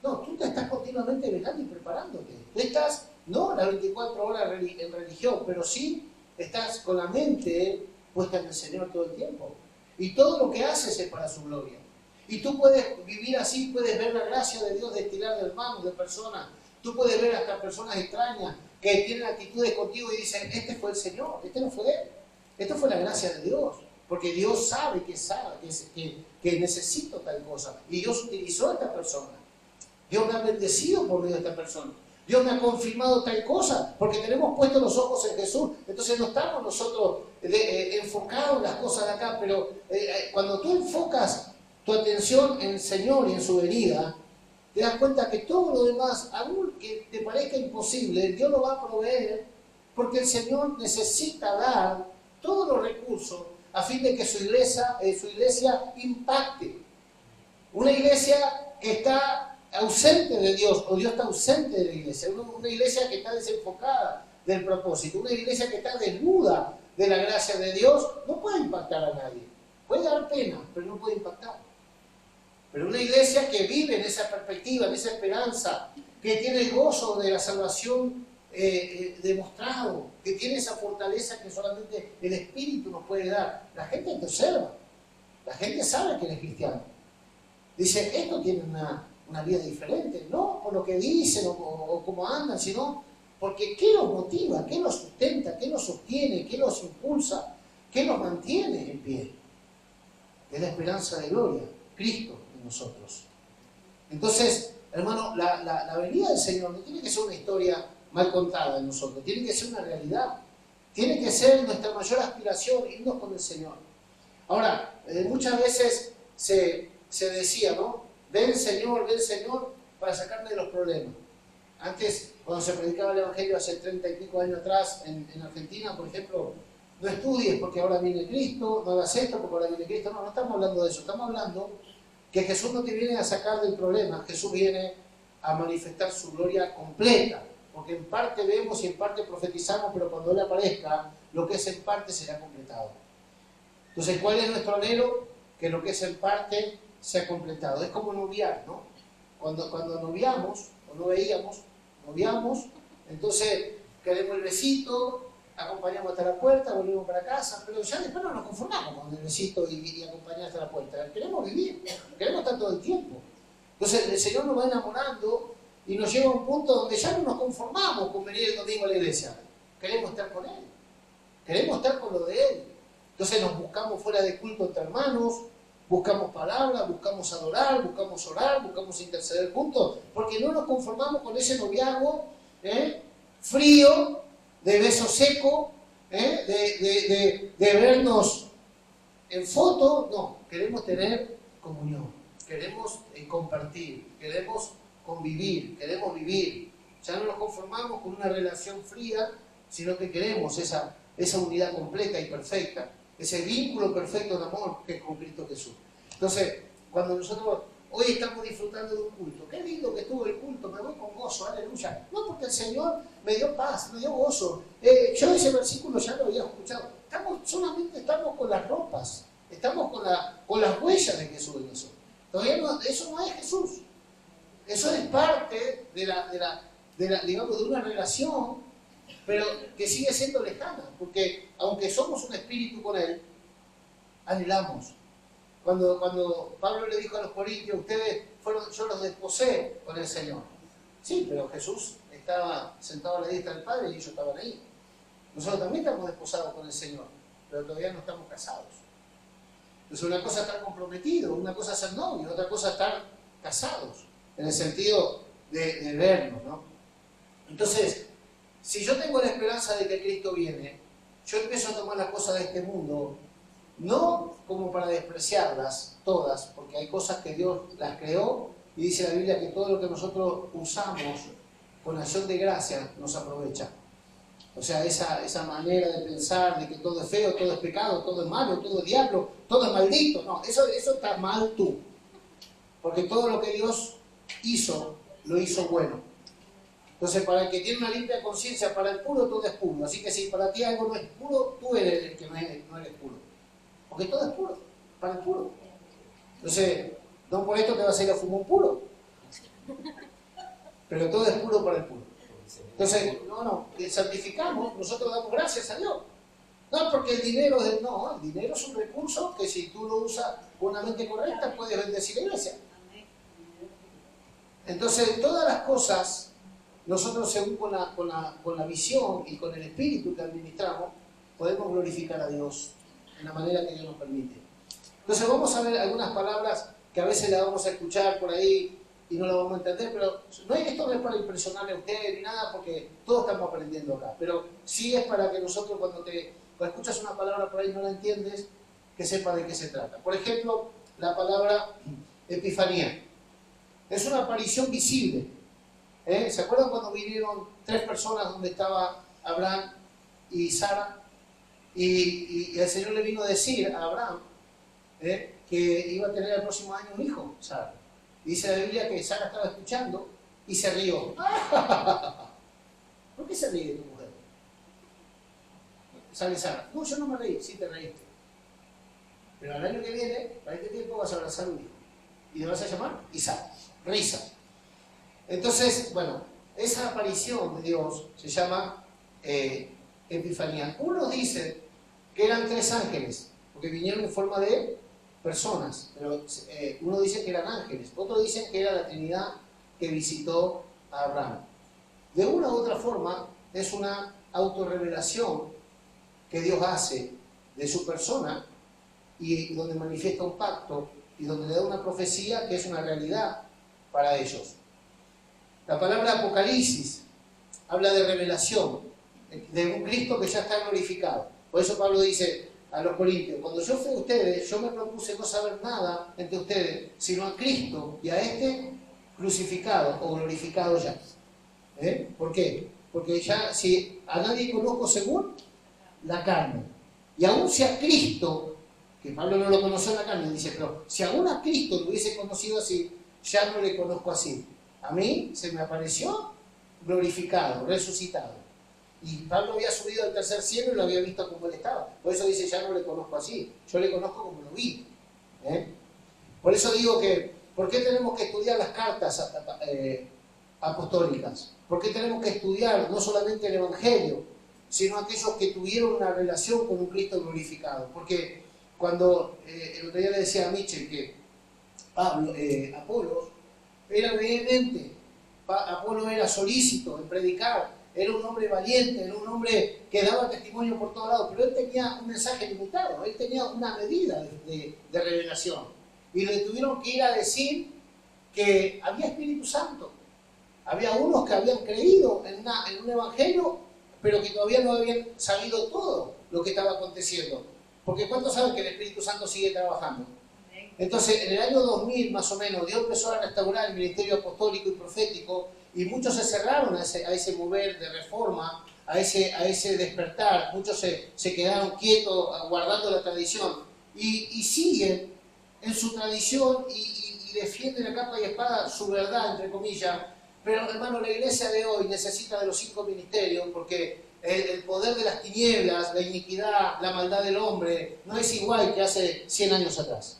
No, tú te estás continuamente velando y preparándote. Tú estás, no las 24 horas en religión, pero sí estás con la mente puesta en el Señor todo el tiempo. Y todo lo que haces es para su gloria. Y tú puedes vivir así, puedes ver la gracia de Dios destilar de hermanos, de personas. Tú puedes ver hasta personas extrañas que tienen actitudes contigo y dicen, este fue el Señor, este no fue Él. Esto fue la gracia de Dios. Porque Dios sabe que necesito tal cosa. Y Dios utilizó a esta persona. Dios me ha bendecido por medio de esta persona. Dios me ha confirmado tal cosa, porque tenemos puestos los ojos en Jesús. Entonces no estamos nosotros enfocados en las cosas de acá, pero cuando tú enfocas tu atención en el Señor y en su venida, te das cuenta que todo lo demás, aún que te parezca imposible, Dios lo va a proveer, porque el Señor necesita dar todos los recursos a fin de que su iglesia impacte. Una iglesia que está ausente de Dios, o Dios está ausente de la iglesia, una iglesia que está desenfocada del propósito, una iglesia que está desnuda de la gracia de Dios, no puede impactar a nadie. Puede dar pena, pero no puede impactar. Pero una iglesia que vive en esa perspectiva, en esa esperanza, que tiene el gozo de la salvación demostrado, que tiene esa fortaleza que solamente el Espíritu nos puede dar. La gente te observa, la gente sabe que eres cristiano. Dice, esto tiene una vida diferente, no por lo que dicen o cómo andan, sino porque ¿qué los motiva? ¿Qué los sustenta? ¿Qué los sostiene? ¿Qué los impulsa? ¿Qué los mantiene en pie? Es la esperanza de gloria, Cristo en nosotros. Entonces, hermano, la venida del Señor no tiene que ser una historia mal contada en nosotros, tiene que ser una realidad, tiene que ser nuestra mayor aspiración, irnos con el Señor. Ahora, muchas veces se decía, ¿no? Ven Señor, para sacarme de los problemas. Antes, cuando se predicaba el Evangelio hace 30 y pico años atrás, en Argentina, por ejemplo, no estudies porque ahora viene Cristo, no hagas esto porque ahora viene Cristo. No estamos hablando de eso, estamos hablando que Jesús no te viene a sacar del problema, Jesús viene a manifestar su gloria completa. Porque en parte vemos y en parte profetizamos, pero cuando Él aparezca, lo que es en parte será completado. Entonces, ¿cuál es nuestro anhelo? Que lo que es en parte sea completado. Es como noviar, ¿no? Cuando noviamos, o no veíamos, noviamos, entonces queremos el besito, acompañamos hasta la puerta, volvemos para casa, pero ya después no nos conformamos con el besito y acompañar hasta la puerta. Queremos vivir, queremos estar todo el tiempo. Entonces el Señor nos va enamorando y nos lleva a un punto donde ya no nos conformamos con venir el domingo a la iglesia. Queremos estar con Él, queremos estar con lo de Él. Entonces nos buscamos fuera de culto entre hermanos, buscamos palabras, buscamos adorar, buscamos orar, buscamos interceder juntos, porque no nos conformamos con ese noviazgo frío, de beso seco, de vernos en foto. No, queremos tener comunión, queremos compartir, queremos convivir, queremos vivir. Ya no nos conformamos con una relación fría, sino que queremos esa unidad completa y perfecta, ese vínculo perfecto de amor que es con Cristo Jesús. Entonces, cuando nosotros hoy estamos disfrutando de un culto, qué lindo que estuvo el culto, me voy con gozo, aleluya. No, porque el Señor me dio paz, me dio gozo. Yo ese versículo ya lo había escuchado. Solamente estamos con las ropas, estamos con las huellas de Jesús en eso. Todavía no, eso no es Jesús. Eso es parte digamos, de una relación, pero que sigue siendo lejana, porque aunque somos un espíritu con Él, anhelamos. Cuando Pablo le dijo a los corintios, ustedes fueron, yo los desposé con el Señor. Sí, pero Jesús estaba sentado a la diestra del Padre y ellos estaban ahí. Nosotros también estamos desposados con el Señor, pero todavía no estamos casados. Entonces una cosa es estar comprometidos, una cosa es ser novios, otra cosa es estar casados, en el sentido de vernos, ¿no? Entonces, si yo tengo la esperanza de que Cristo viene, yo empiezo a tomar las cosas de este mundo, no como para despreciarlas todas, porque hay cosas que Dios las creó y dice la Biblia que todo lo que nosotros usamos con acción de gracia nos aprovecha. O sea, esa manera de pensar de que todo es feo, todo es pecado, todo es malo, todo es diablo, todo es maldito. No, eso está mal tú. Porque todo lo que Dios hizo, lo hizo bueno. Entonces, para el que tiene una limpia conciencia, para el puro todo es puro. Así que si para ti algo no es puro, tú eres el que no eres puro. Porque todo es puro, para el puro. Entonces, no por esto te vas a ir a fumar un puro. Pero todo es puro para el puro. Entonces, santificamos, nosotros damos gracias a Dios. No porque el dinero es no, el dinero es un recurso que si tú lo usas con una mente correcta puedes bendecir la iglesia. Entonces, todas las cosas, nosotros según con la visión y con el espíritu que administramos, podemos glorificar a Dios en la manera que Dios nos permite. Entonces vamos a ver algunas palabras que a veces las vamos a escuchar por ahí y no las vamos a entender, pero esto no es para impresionarle a usted ni nada, porque todos estamos aprendiendo acá, pero sí es para que nosotros cuando escuchas una palabra por ahí y no la entiendes, que sepa de qué se trata. Por ejemplo, la palabra epifanía. Es una aparición visible. ¿Se acuerdan cuando vinieron 3 personas donde estaba Abraham y Sara? Y el Señor le vino a decir a Abraham que iba a tener el próximo año un hijo, Sara. Y dice la Biblia que Sara estaba escuchando y se rió. ¿Por qué se ríe tu mujer? Sale Sara. No, yo no me reí. Sí te reíste. Pero al año que viene, para este tiempo, vas a abrazar un hijo. Y le vas a llamar Isaac. Risa. Entonces, bueno, esa aparición de Dios se llama epifanía. Unos dicen que eran 3 ángeles, porque vinieron en forma de personas, pero uno dice que eran ángeles, otros dicen que era la Trinidad que visitó a Abraham. De una u otra forma, es una autorrevelación que Dios hace de su persona y donde manifiesta un pacto y donde le da una profecía que es una realidad para ellos. La palabra Apocalipsis habla de revelación, de un Cristo que ya está glorificado. Por eso Pablo dice a los corintios, cuando yo fui a ustedes, yo me propuse no saber nada entre ustedes, sino a Cristo y a este crucificado o glorificado ya. ¿Por qué? Porque ya si a nadie conozco según la carne, y aún si a Cristo, que Pablo no lo conoció en la carne, dice, pero si aún a Cristo lo hubiese conocido así, ya no le conozco así. A mí se me apareció glorificado, resucitado. Y Pablo había subido al tercer cielo y lo había visto como él estaba. Por eso dice, ya no le conozco así, yo le conozco como lo vi. Por eso digo que, ¿por qué tenemos que estudiar las cartas apostólicas? ¿Por qué tenemos que estudiar no solamente el Evangelio, sino aquellos que tuvieron una relación con un Cristo glorificado? Porque cuando el otro día le decía a Michel que Apolos era vehemente, Apolo era solícito en predicar, era un hombre valiente, era un hombre que daba testimonio por todos lados, pero él tenía un mensaje limitado, él tenía una medida de revelación. Y le tuvieron que ir a decir que había Espíritu Santo. Había unos que habían creído en un evangelio, pero que todavía no habían sabido todo lo que estaba aconteciendo. Porque ¿cuántos saben que el Espíritu Santo sigue trabajando? Entonces, en el año 2000 más o menos, Dios empezó a restaurar el ministerio apostólico y profético, y muchos se cerraron a ese mover de reforma, a ese despertar. Muchos se quedaron quietos, guardando la tradición, y siguen en su tradición y defienden a capa y espada su verdad, entre comillas. Pero, hermano, la iglesia de hoy necesita de los 5 ministerios, porque el poder de las tinieblas, la iniquidad, la maldad del hombre, no es igual que hace 100 años atrás.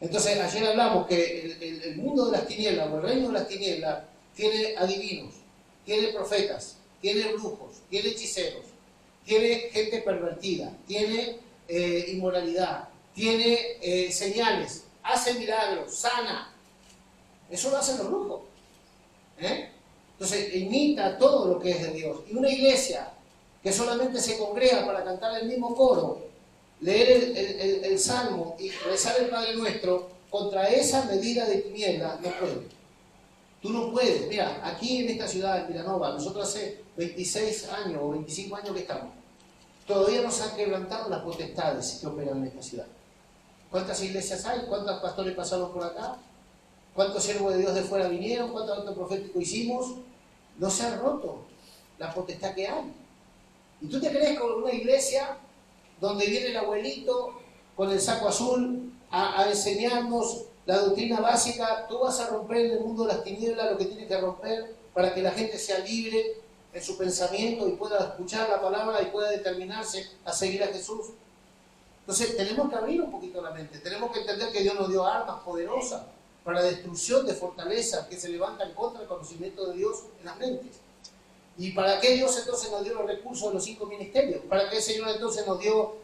Entonces, ayer hablamos que el mundo de las tinieblas, o el reino de las tinieblas, tiene adivinos, tiene profetas, tiene brujos, tiene hechiceros, tiene gente pervertida, tiene inmoralidad, tiene señales, hace milagros, sana. Eso lo hacen los brujos. Entonces, imita todo lo que es de Dios. Y una iglesia que solamente se congrega para cantar el mismo coro, leer el Salmo y rezar el Padre Nuestro, contra esa medida de tiniebla no puede. Tú no puedes. Mira, aquí en esta ciudad, en Vilanova, nosotros hace 26 años o 25 años que estamos. Todavía nos han quebrantado las potestades que operan en esta ciudad. ¿Cuántas iglesias hay? ¿Cuántos pastores pasaron por acá? ¿Cuántos siervos de Dios de fuera vinieron? ¿Cuántos actos proféticos hicimos? No se ha roto la potestad que hay. ¿Y tú te crees con una iglesia donde viene el abuelito con el saco azul a enseñarnos la doctrina básica? Tú vas a romper en el mundo de las tinieblas lo que tiene que romper para que la gente sea libre en su pensamiento y pueda escuchar la palabra y pueda determinarse a seguir a Jesús. Entonces tenemos que abrir un poquito la mente, tenemos que entender que Dios nos dio armas poderosas para la destrucción de fortalezas que se levantan contra el conocimiento de Dios en las mentes. ¿Y para qué Dios entonces nos dio los recursos de los 5 ministerios? ¿Para qué el Señor entonces nos dio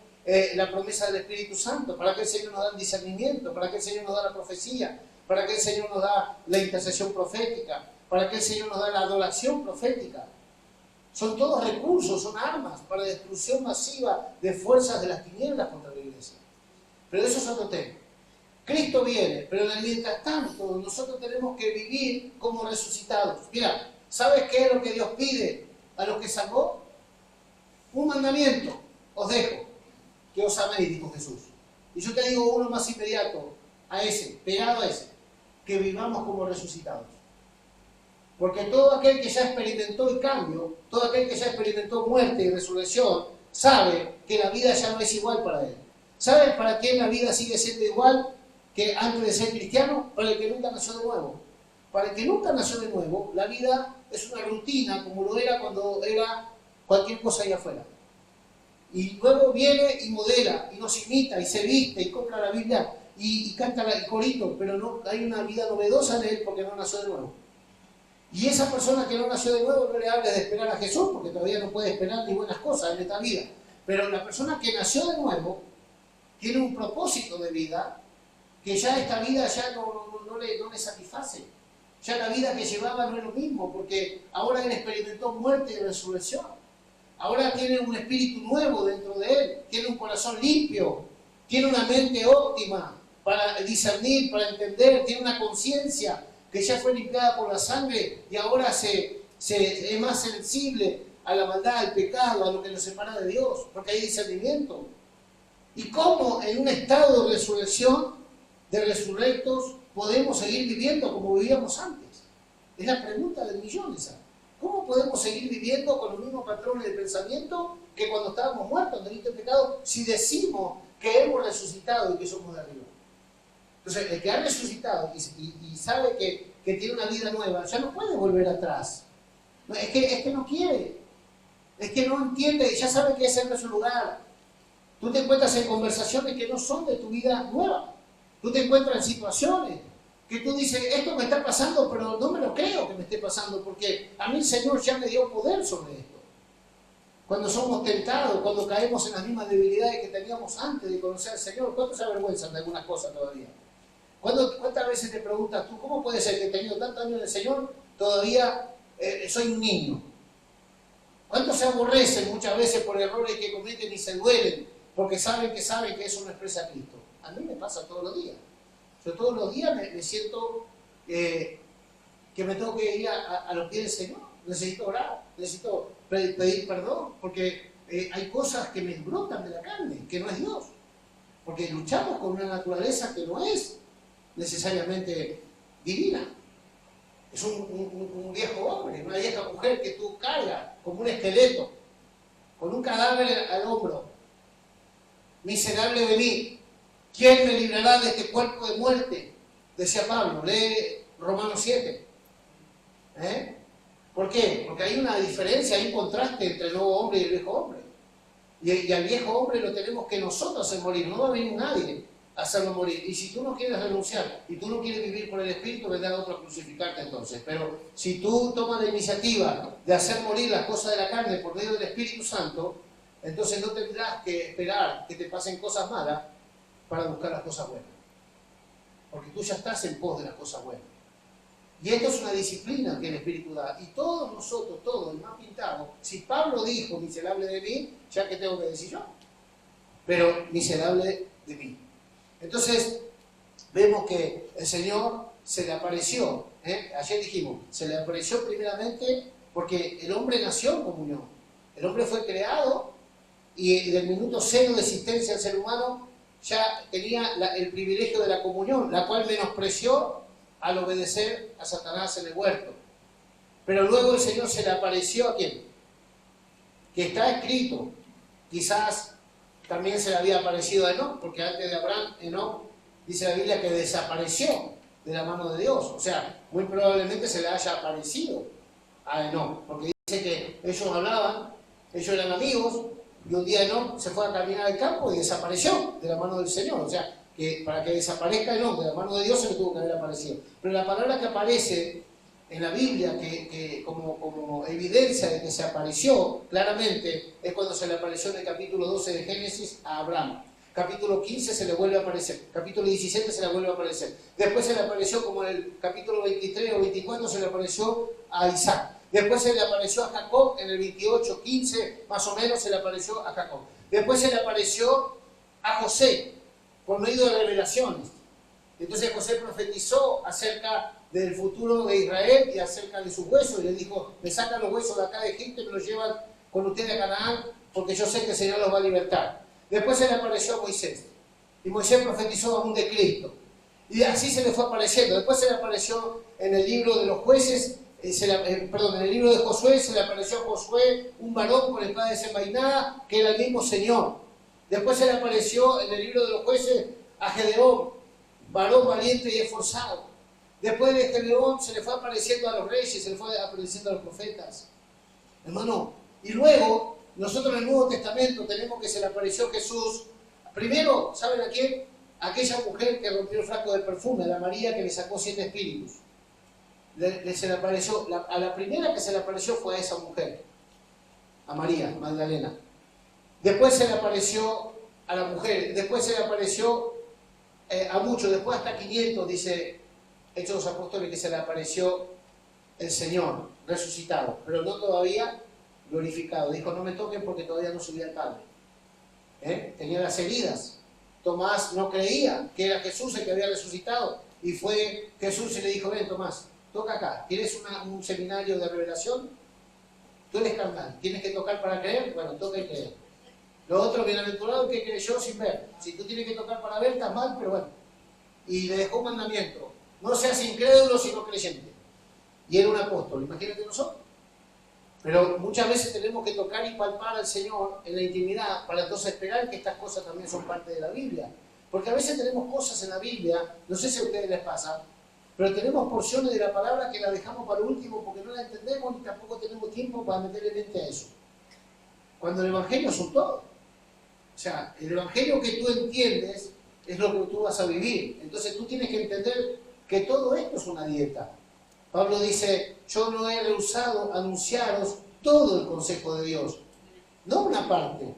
la promesa del Espíritu Santo? ¿Para qué el Señor nos da el discernimiento? ¿Para qué el Señor nos da la profecía? ¿Para qué el Señor nos da la intercesión profética? ¿Para qué el Señor nos da la adoración profética? Son todos recursos, son armas para la destrucción masiva de fuerzas de las tinieblas contra la iglesia. Pero eso es otro tema. Cristo viene, pero en el mientras tanto nosotros tenemos que vivir como resucitados. Mira, ¿sabes qué es lo que Dios pide a los que salvó? Un mandamiento, os dejo, que os améis, dijo Jesús. Y yo te digo uno más inmediato a ese, pegado a ese, que vivamos como resucitados. Porque todo aquel que ya experimentó el cambio, todo aquel que ya experimentó muerte y resurrección, sabe que la vida ya no es igual para él. ¿Sabe para quién la vida sigue siendo igual que antes de ser cristiano? Para el que nunca nació de nuevo. Para el que nunca nació de nuevo, la vida es una rutina como lo era cuando era cualquier cosa allá afuera. Y luego viene y modela, y nos imita, y se viste, y compra la Biblia, y canta el corito, pero no hay una vida novedosa en él porque no nació de nuevo. Y esa persona que no nació de nuevo, no le hables de esperar a Jesús, porque todavía no puede esperar ni buenas cosas en esta vida. Pero la persona que nació de nuevo tiene un propósito de vida que ya esta vida ya no le satisface. Ya la vida que llevaba no es lo mismo, porque ahora él experimentó muerte y resurrección. Ahora tiene un espíritu nuevo dentro de él, tiene un corazón limpio, tiene una mente óptima para discernir, para entender, tiene una conciencia que ya fue limpiada por la sangre y ahora es más sensible a la maldad, al pecado, a lo que nos separa de Dios, porque hay discernimiento. ¿Y cómo en un estado de resurrección, de resurrectos, podemos seguir viviendo como vivíamos antes? Es la pregunta del millón esa. ¿Cómo podemos seguir viviendo con los mismos patrones de pensamiento que cuando estábamos muertos en delito y pecado, si decimos que hemos resucitado y que somos de arriba? Entonces, el que ha resucitado y sabe que tiene una vida nueva, ya no puede volver atrás. No, es que no quiere. Es que no entiende, ya sabe que ese no es su lugar. Tú te encuentras en conversaciones que no son de tu vida nueva. Tú te encuentras en situaciones que tú dices, esto me está pasando, pero no me lo creo que me esté pasando, porque a mí el Señor ya me dio poder sobre esto. Cuando somos tentados, cuando caemos en las mismas debilidades que teníamos antes de conocer al Señor, ¿cuántos se avergüenzan de algunas cosas todavía? ¿Cuántas veces te preguntas tú, cómo puede ser que teniendo tantos años en el Señor, todavía soy un niño? ¿Cuántos se aborrecen muchas veces por errores que cometen y se duelen porque saben que eso no expresa a Cristo? A mí me pasa todos los días. Yo todos los días me siento que me tengo que ir a los pies del Señor. Necesito orar, necesito pedir perdón, porque hay cosas que me brotan de la carne, que no es Dios. Porque luchamos con una naturaleza que no es necesariamente divina. Es un viejo hombre, una vieja mujer que tú cargas como un esqueleto, con un cadáver al hombro. Miserable de mí, ¿quién me librará de este cuerpo de muerte? Decía Pablo, lee Romanos 7. ¿Por qué? Porque hay una diferencia, hay un contraste entre el nuevo hombre y el viejo hombre. Y al viejo hombre lo tenemos que nosotros hacer morir, no va a venir nadie a hacerlo morir. Y si tú no quieres renunciar y tú no quieres vivir por el Espíritu, vendrá otro a crucificarte entonces. Pero si tú tomas la iniciativa de hacer morir las cosas de la carne por medio del Espíritu Santo, entonces no tendrás que esperar que te pasen cosas malas para buscar las cosas buenas. Porque tú ya estás en pos de las cosas buenas. Y esto es una disciplina que el Espíritu da. Y todos nosotros, todos, el más pintado, si Pablo dijo, miserable de mí, ya que tengo que decir yo. Pero miserable de mí. Entonces, vemos que el Señor se le apareció. Ayer dijimos, se le apareció primeramente porque el hombre nació en comunión. El hombre fue creado y del minuto cero de existencia del ser humano ya tenía el privilegio de la comunión, la cual menospreció al obedecer a Satanás en el huerto. Pero luego el Señor se le apareció ¿a quién? Que está escrito, quizás también se le había aparecido a Enoc, porque antes de Abraham, Enoc, dice la Biblia que desapareció de la mano de Dios. O sea, muy probablemente se le haya aparecido a Enoc, porque dice que ellos hablaban, ellos eran amigos, Y un día Enoc se fue a caminar al campo y desapareció de la mano del Señor. O sea, que para que desaparezca Enoc de la mano de Dios se le tuvo que haber aparecido. Pero la palabra que aparece en la Biblia, que como evidencia de que se apareció claramente, es cuando se le apareció en el capítulo 12 de Génesis a Abraham. Capítulo 15 se le vuelve a aparecer, capítulo 17 se le vuelve a aparecer. Después se le apareció, como en el capítulo 23 o 24, se le apareció a Isaac. Después se le apareció a Jacob, en el 28, 15 más o menos se le apareció a Jacob. Después se le apareció a José, por medio de revelaciones. Entonces José profetizó acerca del futuro de Israel y acerca de sus huesos. Y le dijo, me sacan los huesos de acá de Egipto y me los llevan con ustedes a Canaán, porque yo sé que el Señor los va a libertar. Después se le apareció a Moisés. Y Moisés profetizó aún de Cristo. Y así se le fue apareciendo. Después se le apareció en el libro de los jueces, en el libro de Josué, se le apareció a Josué un varón con espada desenvainada, que era el mismo Señor. Después se le apareció en el libro de los jueces a Gedeón, varón valiente y esforzado. Después de Gedeón se le fue apareciendo a los reyes, se le fue apareciendo a los profetas. Hermano, y luego nosotros en el Nuevo Testamento tenemos que se le apareció Jesús. Primero, ¿saben a quién? Aquella mujer que rompió el frasco de perfume, a la María que le sacó 7 espíritus. Se le apareció, a la primera que se le apareció fue a esa mujer, a María Magdalena. Después se le apareció a la mujer, después se le apareció a muchos, después hasta 500, dice Hechos de los Apóstoles, que se le apareció el Señor resucitado, pero no todavía glorificado. Dijo, no me toquen porque todavía no subía al Padre. Tenía las heridas. Tomás no creía que era Jesús el que había resucitado, y fue Jesús y le dijo, ven Tomás, toca acá. ¿Quieres un seminario de revelación? Tú eres carnal, ¿tienes que tocar para creer? Bueno, toca y creer. Lo otro, bienaventurado que creyó sin ver. Si tú tienes que tocar para ver, estás mal, pero bueno. Y le dejó un mandamiento, no seas incrédulo sino creyente. Y era un apóstol, imagínate nosotros. Pero muchas veces tenemos que tocar y palpar al Señor en la intimidad para entonces esperar que estas cosas también son parte de la Biblia. Porque a veces tenemos cosas en la Biblia, no sé si a ustedes les pasa, pero tenemos porciones de la palabra que la dejamos para último porque no la entendemos ni tampoco tenemos tiempo para meterle mente a eso. Cuando el Evangelio son todo. O sea, el Evangelio que tú entiendes es lo que tú vas a vivir. Entonces tú tienes que entender que todo esto es una dieta. Pablo dice, yo no he rehusado anunciaros todo el consejo de Dios. No una parte,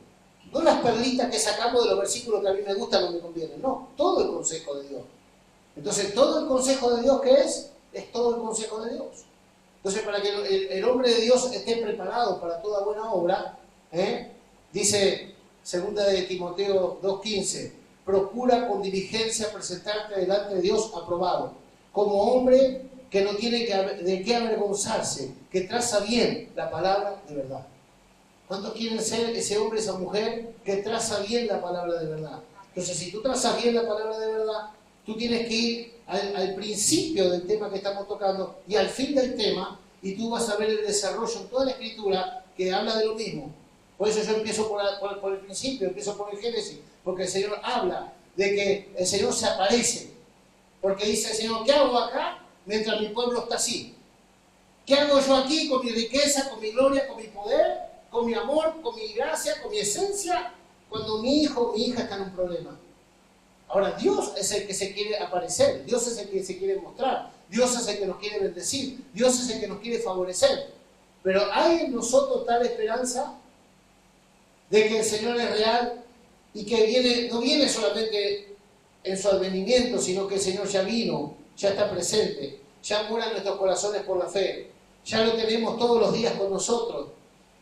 no las perlitas que sacamos de los versículos que a mí me gustan o me convienen. No, todo el consejo de Dios. Entonces, todo el consejo de Dios que es todo el consejo de Dios. Entonces, para que el hombre de Dios esté preparado para toda buena obra, dice 2 de Timoteo 2:15, procura con diligencia presentarte delante de Dios aprobado, como hombre que no tiene de qué avergonzarse, que traza bien la palabra de verdad. ¿Cuántos quieren ser ese hombre, esa mujer que traza bien la palabra de verdad? Entonces, si tú trazas bien la palabra de verdad, tú tienes que ir al principio del tema que estamos tocando y al fin del tema, y tú vas a ver el desarrollo en toda la Escritura que habla de lo mismo. Por eso yo empiezo por el principio, empiezo por el Génesis, porque el Señor habla de que el Señor se aparece. Porque dice el Señor, ¿qué hago acá mientras mi pueblo está así? ¿Qué hago yo aquí con mi riqueza, con mi gloria, con mi poder, con mi amor, con mi gracia, con mi esencia, cuando mi hijo o mi hija está en un problema? Ahora, Dios es el que se quiere aparecer, Dios es el que se quiere mostrar, Dios es el que nos quiere bendecir, Dios es el que nos quiere favorecer. Pero ¿hay en nosotros tal esperanza de que el Señor es real y que no viene solamente en su advenimiento, sino que el Señor ya vino, ya está presente, ya mora en nuestros corazones por la fe, ya lo tenemos todos los días con nosotros,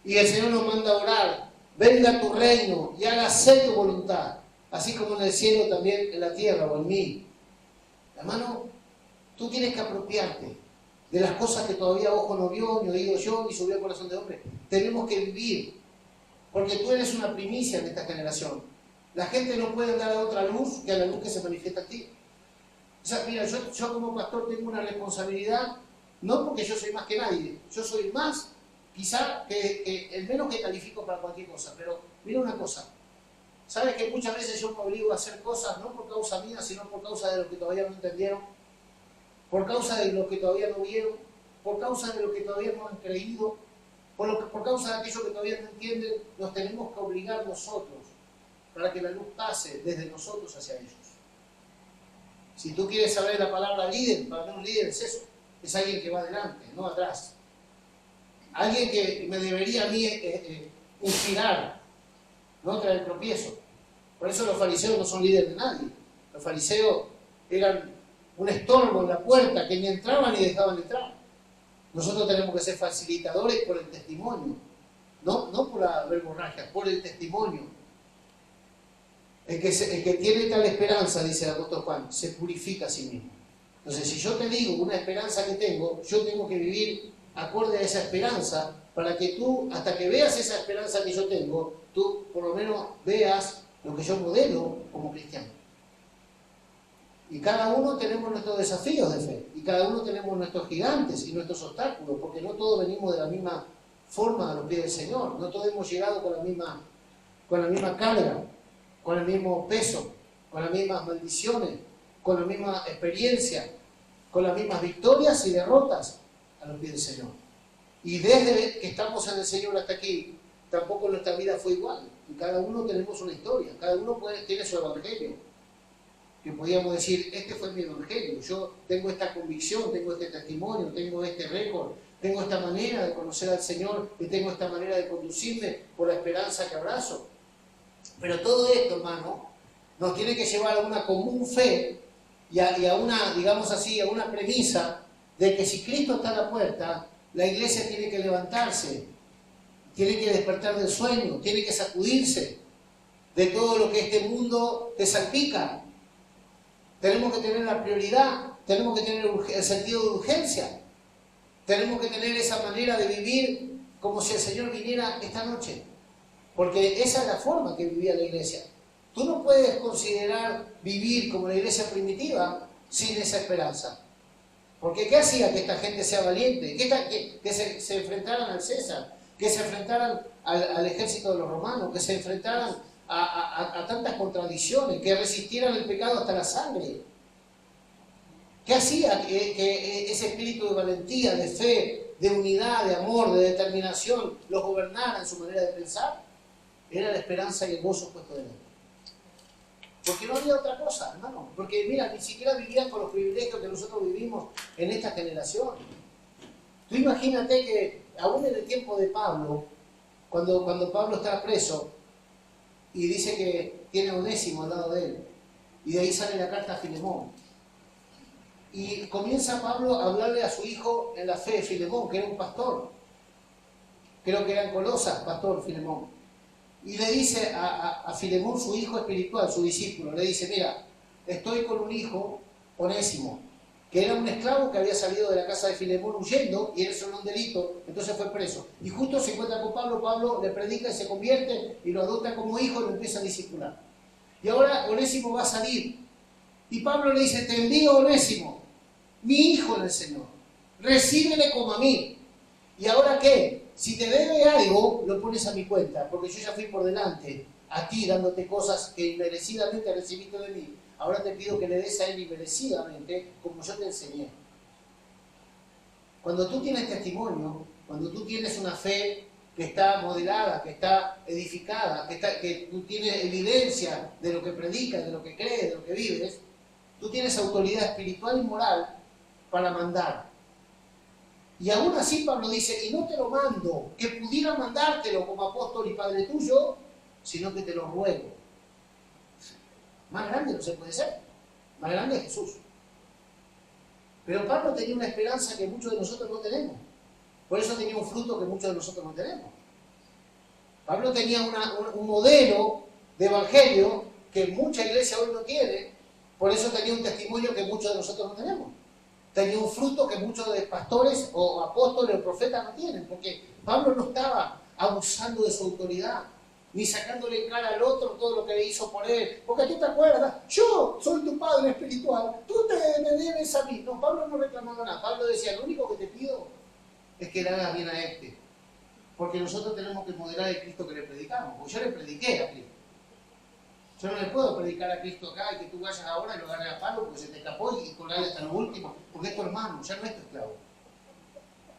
y el Señor nos manda a orar, venga tu reino y hágase tu voluntad, así como en el cielo también en la tierra o en mí. Hermano, tú tienes que apropiarte de las cosas que todavía ojo no vio, ni oído yo, ni subió al corazón de hombre. Tenemos que vivir, porque tú eres una primicia en esta generación. La gente no puede dar a otra luz que a la luz que se manifiesta en ti. O sea, mira, yo como pastor tengo una responsabilidad, no porque yo soy más que nadie, yo soy más, quizá, que el menos que califico para cualquier cosa, pero mira una cosa, ¿sabes que muchas veces yo me obligo a hacer cosas no por causa mía, sino por causa de lo que todavía no entendieron, por causa de lo que todavía no vieron, por causa de lo que todavía no han creído, Por causa de aquello que todavía no entienden, nos tenemos que obligar nosotros para que la luz pase desde nosotros hacia ellos. Si tú quieres saber la palabra líder, para mí un líder es eso, es alguien que va adelante, no atrás. Alguien que me debería a mí inspirar, no traer tropiezo. Por eso los fariseos no son líderes de nadie. Los fariseos eran un estorbo en la puerta, que ni entraban ni dejaban entrar. Nosotros tenemos que ser facilitadores por el testimonio, no por la verborragia, por el testimonio. El que tiene tal esperanza, dice el apóstol Juan, se purifica a sí mismo. Entonces, si yo te digo una esperanza que tengo, yo tengo que vivir acorde a esa esperanza, para que tú, hasta que veas esa esperanza que yo tengo, tú por lo menos veas lo que yo modelo como cristiano. Y cada uno tenemos nuestros desafíos de fe, y cada uno tenemos nuestros gigantes y nuestros obstáculos, porque no todos venimos de la misma forma a los pies del Señor, no todos hemos llegado con la misma carga, con el mismo peso, con las mismas maldiciones, con la misma experiencia, con las mismas victorias y derrotas a los pies del Señor. Y desde que estamos en el Señor hasta aquí, tampoco nuestra vida fue igual. Y cada uno tenemos una historia, cada uno tiene su evangelio. Que podíamos decir, este fue mi evangelio, yo tengo esta convicción, tengo este testimonio, tengo este récord, tengo esta manera de conocer al Señor y tengo esta manera de conducirme por la esperanza que abrazo. Pero todo esto, hermano, nos tiene que llevar a una común fe y a una, digamos así, a una premisa de que si Cristo está a la puerta, la iglesia tiene que levantarse, tiene que despertar del sueño, tiene que sacudirse de todo lo que este mundo te salpica. Tenemos que tener la prioridad, tenemos que tener el sentido de urgencia, tenemos que tener esa manera de vivir como si el Señor viniera esta noche, porque esa es la forma que vivía la iglesia. Tú no puedes considerar vivir como la iglesia primitiva sin esa esperanza. Porque ¿qué hacía que esta gente sea valiente? Que se enfrentaran al César, que se enfrentaran al ejército de los romanos, que se enfrentaran a tantas contradicciones, que resistieran el pecado hasta la sangre. ¿Qué hacía que ese espíritu de valentía, de fe, de unidad, de amor, de determinación, los gobernara en su manera de pensar? Era la esperanza y el gozo puesto delante. Porque no había otra cosa, hermano. Porque mira, ni siquiera vivían con los privilegios que nosotros vivimos en esta generación. Tú imagínate que aún en el tiempo de Pablo, cuando Pablo estaba preso, y dice que tiene a Onésimo al lado de él, y de ahí sale la carta a Filemón. Y comienza Pablo a hablarle a su hijo en la fe, Filemón, que era un pastor. Creo que era en Colosas, pastor Filemón. Y le dice a Filemón, su hijo espiritual, su discípulo, le dice, mira, estoy con un hijo, Onésimo, que era un esclavo que había salido de la casa de Filemón huyendo y él solo un delito, entonces fue preso. Y justo se encuentra con Pablo, Pablo le predica y se convierte y lo adopta como hijo y lo empieza a discipular. Y ahora Onésimo va a salir. Y Pablo le dice, te envío Onésimo, mi hijo en el Señor, recíbele como a mí. ¿Y ahora qué? Si te debe algo, lo pones a mi cuenta, porque yo ya fui por delante a ti dándote cosas que inmerecidamente recibiste de mí. Ahora te pido que le des a él inmerecidamente como yo te enseñé. Cuando tú tienes testimonio, cuando tú tienes una fe que está modelada, que está edificada, que tú tienes evidencia de lo que predicas, de lo que crees, de lo que vives, tú tienes autoridad espiritual y moral para mandar. Y aún así Pablo dice, y no te lo mando, que pudiera mandártelo como apóstol y padre tuyo, sino que te lo ruego. Más grande no se puede ser, más grande es Jesús. Pero Pablo tenía una esperanza que muchos de nosotros no tenemos. Por eso tenía un fruto que muchos de nosotros no tenemos. Pablo tenía un modelo de evangelio que mucha iglesia hoy no tiene, por eso tenía un testimonio que muchos de nosotros no tenemos. Tenía un fruto que muchos de pastores o apóstoles o profetas no tienen, porque Pablo no estaba abusando de su autoridad, ni sacándole en cara al otro todo lo que le hizo por él. Porque tú te acuerdas, yo soy tu padre espiritual, tú me debes a mí. No, Pablo no reclamaba nada. Pablo decía, lo único que te pido es que le hagas bien a este. Porque nosotros tenemos que modelar el Cristo que le predicamos. Porque yo le prediqué a Cristo. Yo no le puedo predicar a Cristo acá y que tú vayas ahora y lo agarres a palo porque se te escapó y colgarle hasta lo último, porque es tu hermano, ya no es tu esclavo.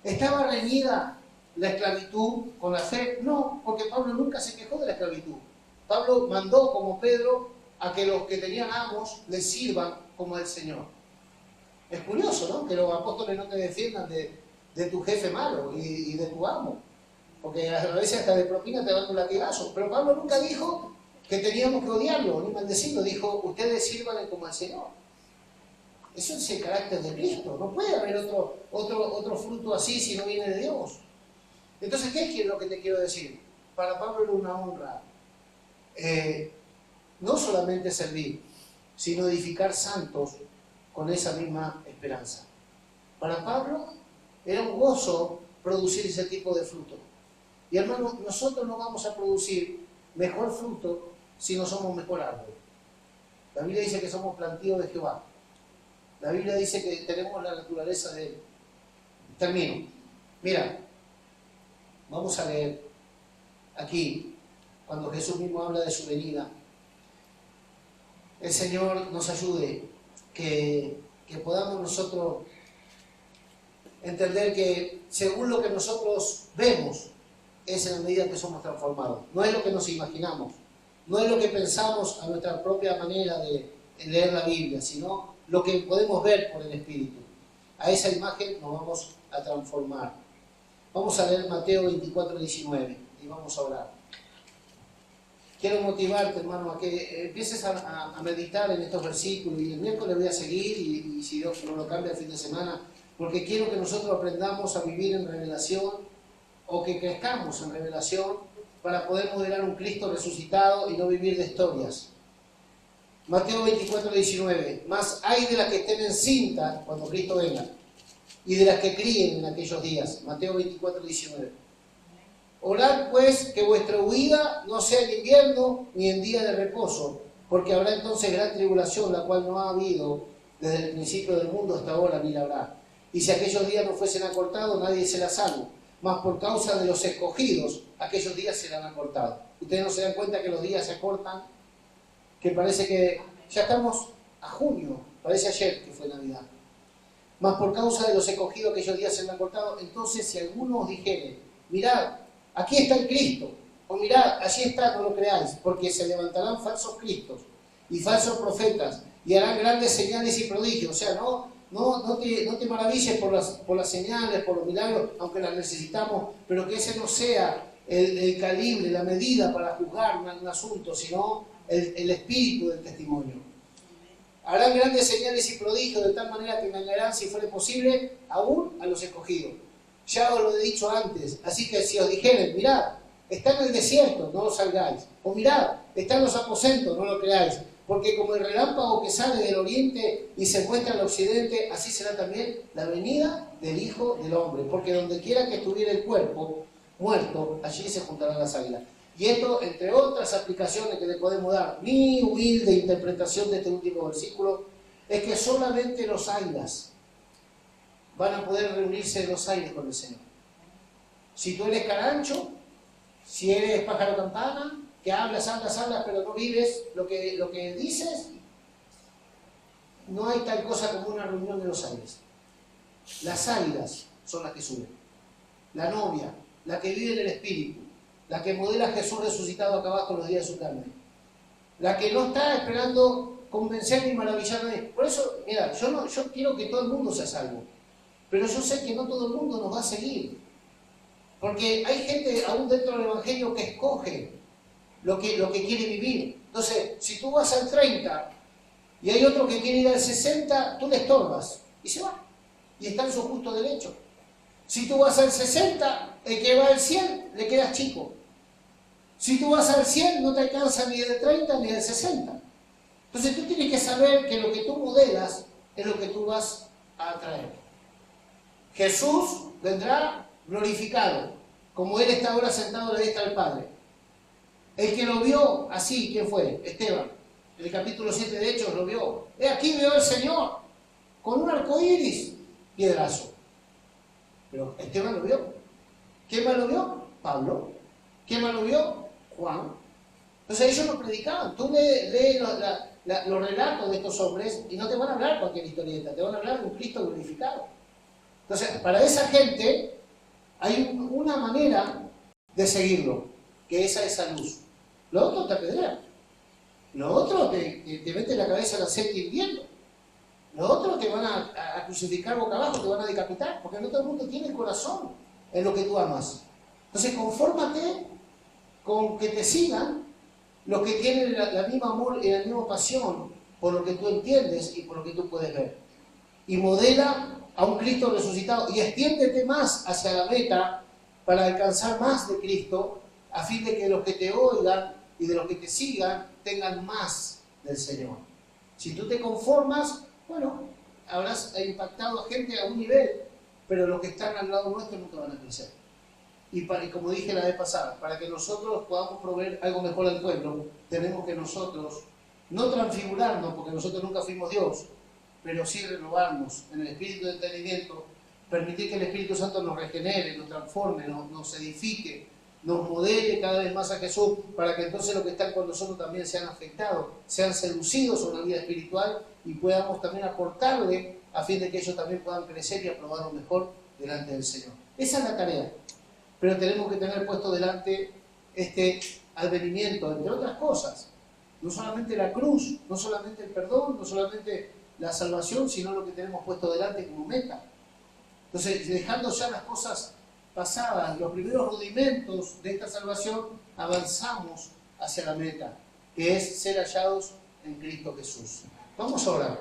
Estaba reñida la esclavitud con la fe? No, porque Pablo nunca se quejó de la esclavitud. Pablo mandó, como Pedro, a que los que tenían amos les sirvan como el Señor. Es curioso, ¿no?, que los apóstoles no te defiendan de tu jefe malo y de tu amo. Porque a veces hasta de propina te dan un latigazo. Pero Pablo nunca dijo que teníamos que odiarlo ni maldecirlo. Dijo, ustedes sirvan como el Señor. Eso es el carácter de Cristo. No puede haber otro fruto así si no viene de Dios. Entonces, ¿qué es lo que te quiero decir? Para Pablo era una honra no solamente servir, sino edificar santos con esa misma esperanza. Para Pablo era un gozo producir ese tipo de fruto. Y hermanos, nosotros no vamos a producir mejor fruto si no somos mejor árbol. La Biblia dice que somos plantíos de Jehová. La Biblia dice que tenemos la naturaleza de Él. Termino. Mira, vamos a leer aquí, cuando Jesús mismo habla de su venida. El Señor nos ayude, que podamos nosotros entender que según lo que nosotros vemos, es en la medida que somos transformados. No es lo que nos imaginamos, no es lo que pensamos a nuestra propia manera de leer la Biblia, sino lo que podemos ver por el Espíritu. A esa imagen nos vamos a transformar. Vamos a leer Mateo 24, 19 y vamos a orar. Quiero motivarte, hermano, a que empieces a meditar en estos versículos, y el miércoles voy a seguir, y si Dios no lo cambia el fin de semana, porque quiero que nosotros aprendamos a vivir en revelación, o que crezcamos en revelación, para poder modelar un Cristo resucitado y no vivir de historias. Mateo 24, 19. Mas hay de las que estén encintas cuando Cristo venga, y de las que críen en aquellos días. Mateo 24, 19. Orad pues que vuestra huida no sea en invierno ni en día de reposo, porque habrá entonces gran tribulación, la cual no ha habido desde el principio del mundo hasta ahora, ni la habrá. Y si aquellos días no fuesen acortados, nadie será salvo. Mas por causa de los escogidos, aquellos días serán acortados. Ustedes no se dan cuenta que los días se acortan, que parece que ya estamos a junio, parece ayer que fue Navidad. Mas por causa de los escogidos, aquellos días serán acortados. Entonces, si alguno os dijere, mirad, aquí está el Cristo, o mirad, allí está, no lo creáis, porque se levantarán falsos cristos y falsos profetas, y harán grandes señales y prodigios. O sea, no te maravilles por las señales, por los milagros, aunque las necesitamos, pero que ese no sea el calibre, la medida para juzgar un asunto, sino el espíritu del testimonio. Harán grandes señales y prodigios, de tal manera que engañarán, si fuere posible, aún a los escogidos. Ya os lo he dicho antes, así que si os dijeren, mirad, está en el desierto, no lo salgáis. O mirad, está en los aposentos, no lo creáis. Porque como el relámpago que sale del oriente y se encuentra en el occidente, así será también la venida del Hijo del Hombre. Porque donde quiera que estuviera el cuerpo muerto, allí se juntarán las águilas. Y esto, entre otras aplicaciones que le podemos dar, mi humilde interpretación de este último versículo, es que solamente los águilas van a poder reunirse en los aires con el Señor. Si tú eres carancho, si eres pájaro campana, que hablas, pero no vives lo que dices, no hay tal cosa como una reunión de los aires. Las águilas son las que suben. La novia, la que vive en el Espíritu, la que modela a Jesús resucitado acá abajo los días de su carne, la que no está esperando convencer ni maravillar a nadie. Por eso, mira, yo quiero que todo el mundo sea salvo, pero yo sé que no todo el mundo nos va a seguir, porque hay gente aún dentro del Evangelio que escoge lo que quiere vivir. Entonces, si tú vas al 30 y hay otro que quiere ir al 60, tú le estorbas y se va, y está en su justo derecho. Si tú vas al 60, el que va al 100 le quedas chico. Si tú vas al 100, no te alcanza ni del 30 ni del 60. Entonces tú tienes que saber que lo que tú modelas es lo que tú vas a atraer. Jesús vendrá glorificado, como Él está ahora sentado a la diestra del Padre. El que lo vio así, ¿quién fue? Esteban. En el capítulo 7 de Hechos lo vio. Aquí veo al Señor, con un arco iris, piedrazo. Pero Esteban lo vio. ¿Quién más lo vio? Pablo. ¿Quién más lo vio? Juan. Entonces ellos no predicaban. Tú lees los relatos de estos hombres y no te van a hablar cualquier historieta, te van a hablar de un Cristo glorificado. Entonces, para esa gente Hay una manera de seguirlo, que es a esa luz. Lo otro te apedrea. Lo otro te mete en la cabeza el aceite hirviendo. Lo otro te van a crucificar boca abajo, te van a decapitar, porque no todo el mundo tiene corazón en lo que tú amas. Entonces, confórmate con que te sigan los que tienen la misma amor y la misma pasión por lo que tú entiendes y por lo que tú puedes ver. Y modela a un Cristo resucitado y extiéndete más hacia la meta para alcanzar más de Cristo, a fin de que los que te oigan y de los que te sigan tengan más del Señor. Si tú te conformas, bueno, habrás impactado a gente a un nivel, pero los que están al lado nuestro nunca van a crecer. Y como dije la vez pasada, para que nosotros podamos proveer algo mejor al pueblo, tenemos que nosotros no transfigurarnos, porque nosotros nunca fuimos Dios, pero sí renovarnos en el espíritu de entendimiento, permitir que el Espíritu Santo nos regenere, nos transforme, nos edifique, nos modele cada vez más a Jesús, para que entonces los que están con nosotros también sean afectados, sean seducidos a una vida espiritual y podamos también aportarle a fin de que ellos también puedan crecer y aprobar lo mejor delante del Señor. Esa es la tarea. Pero tenemos que tener puesto delante este advenimiento, entre otras cosas. No solamente la cruz, no solamente el perdón, no solamente la salvación, sino lo que tenemos puesto delante como meta. Entonces, dejando ya las cosas pasadas, los primeros rudimentos de esta salvación, avanzamos hacia la meta, que es ser hallados en Cristo Jesús. Vamos a orar.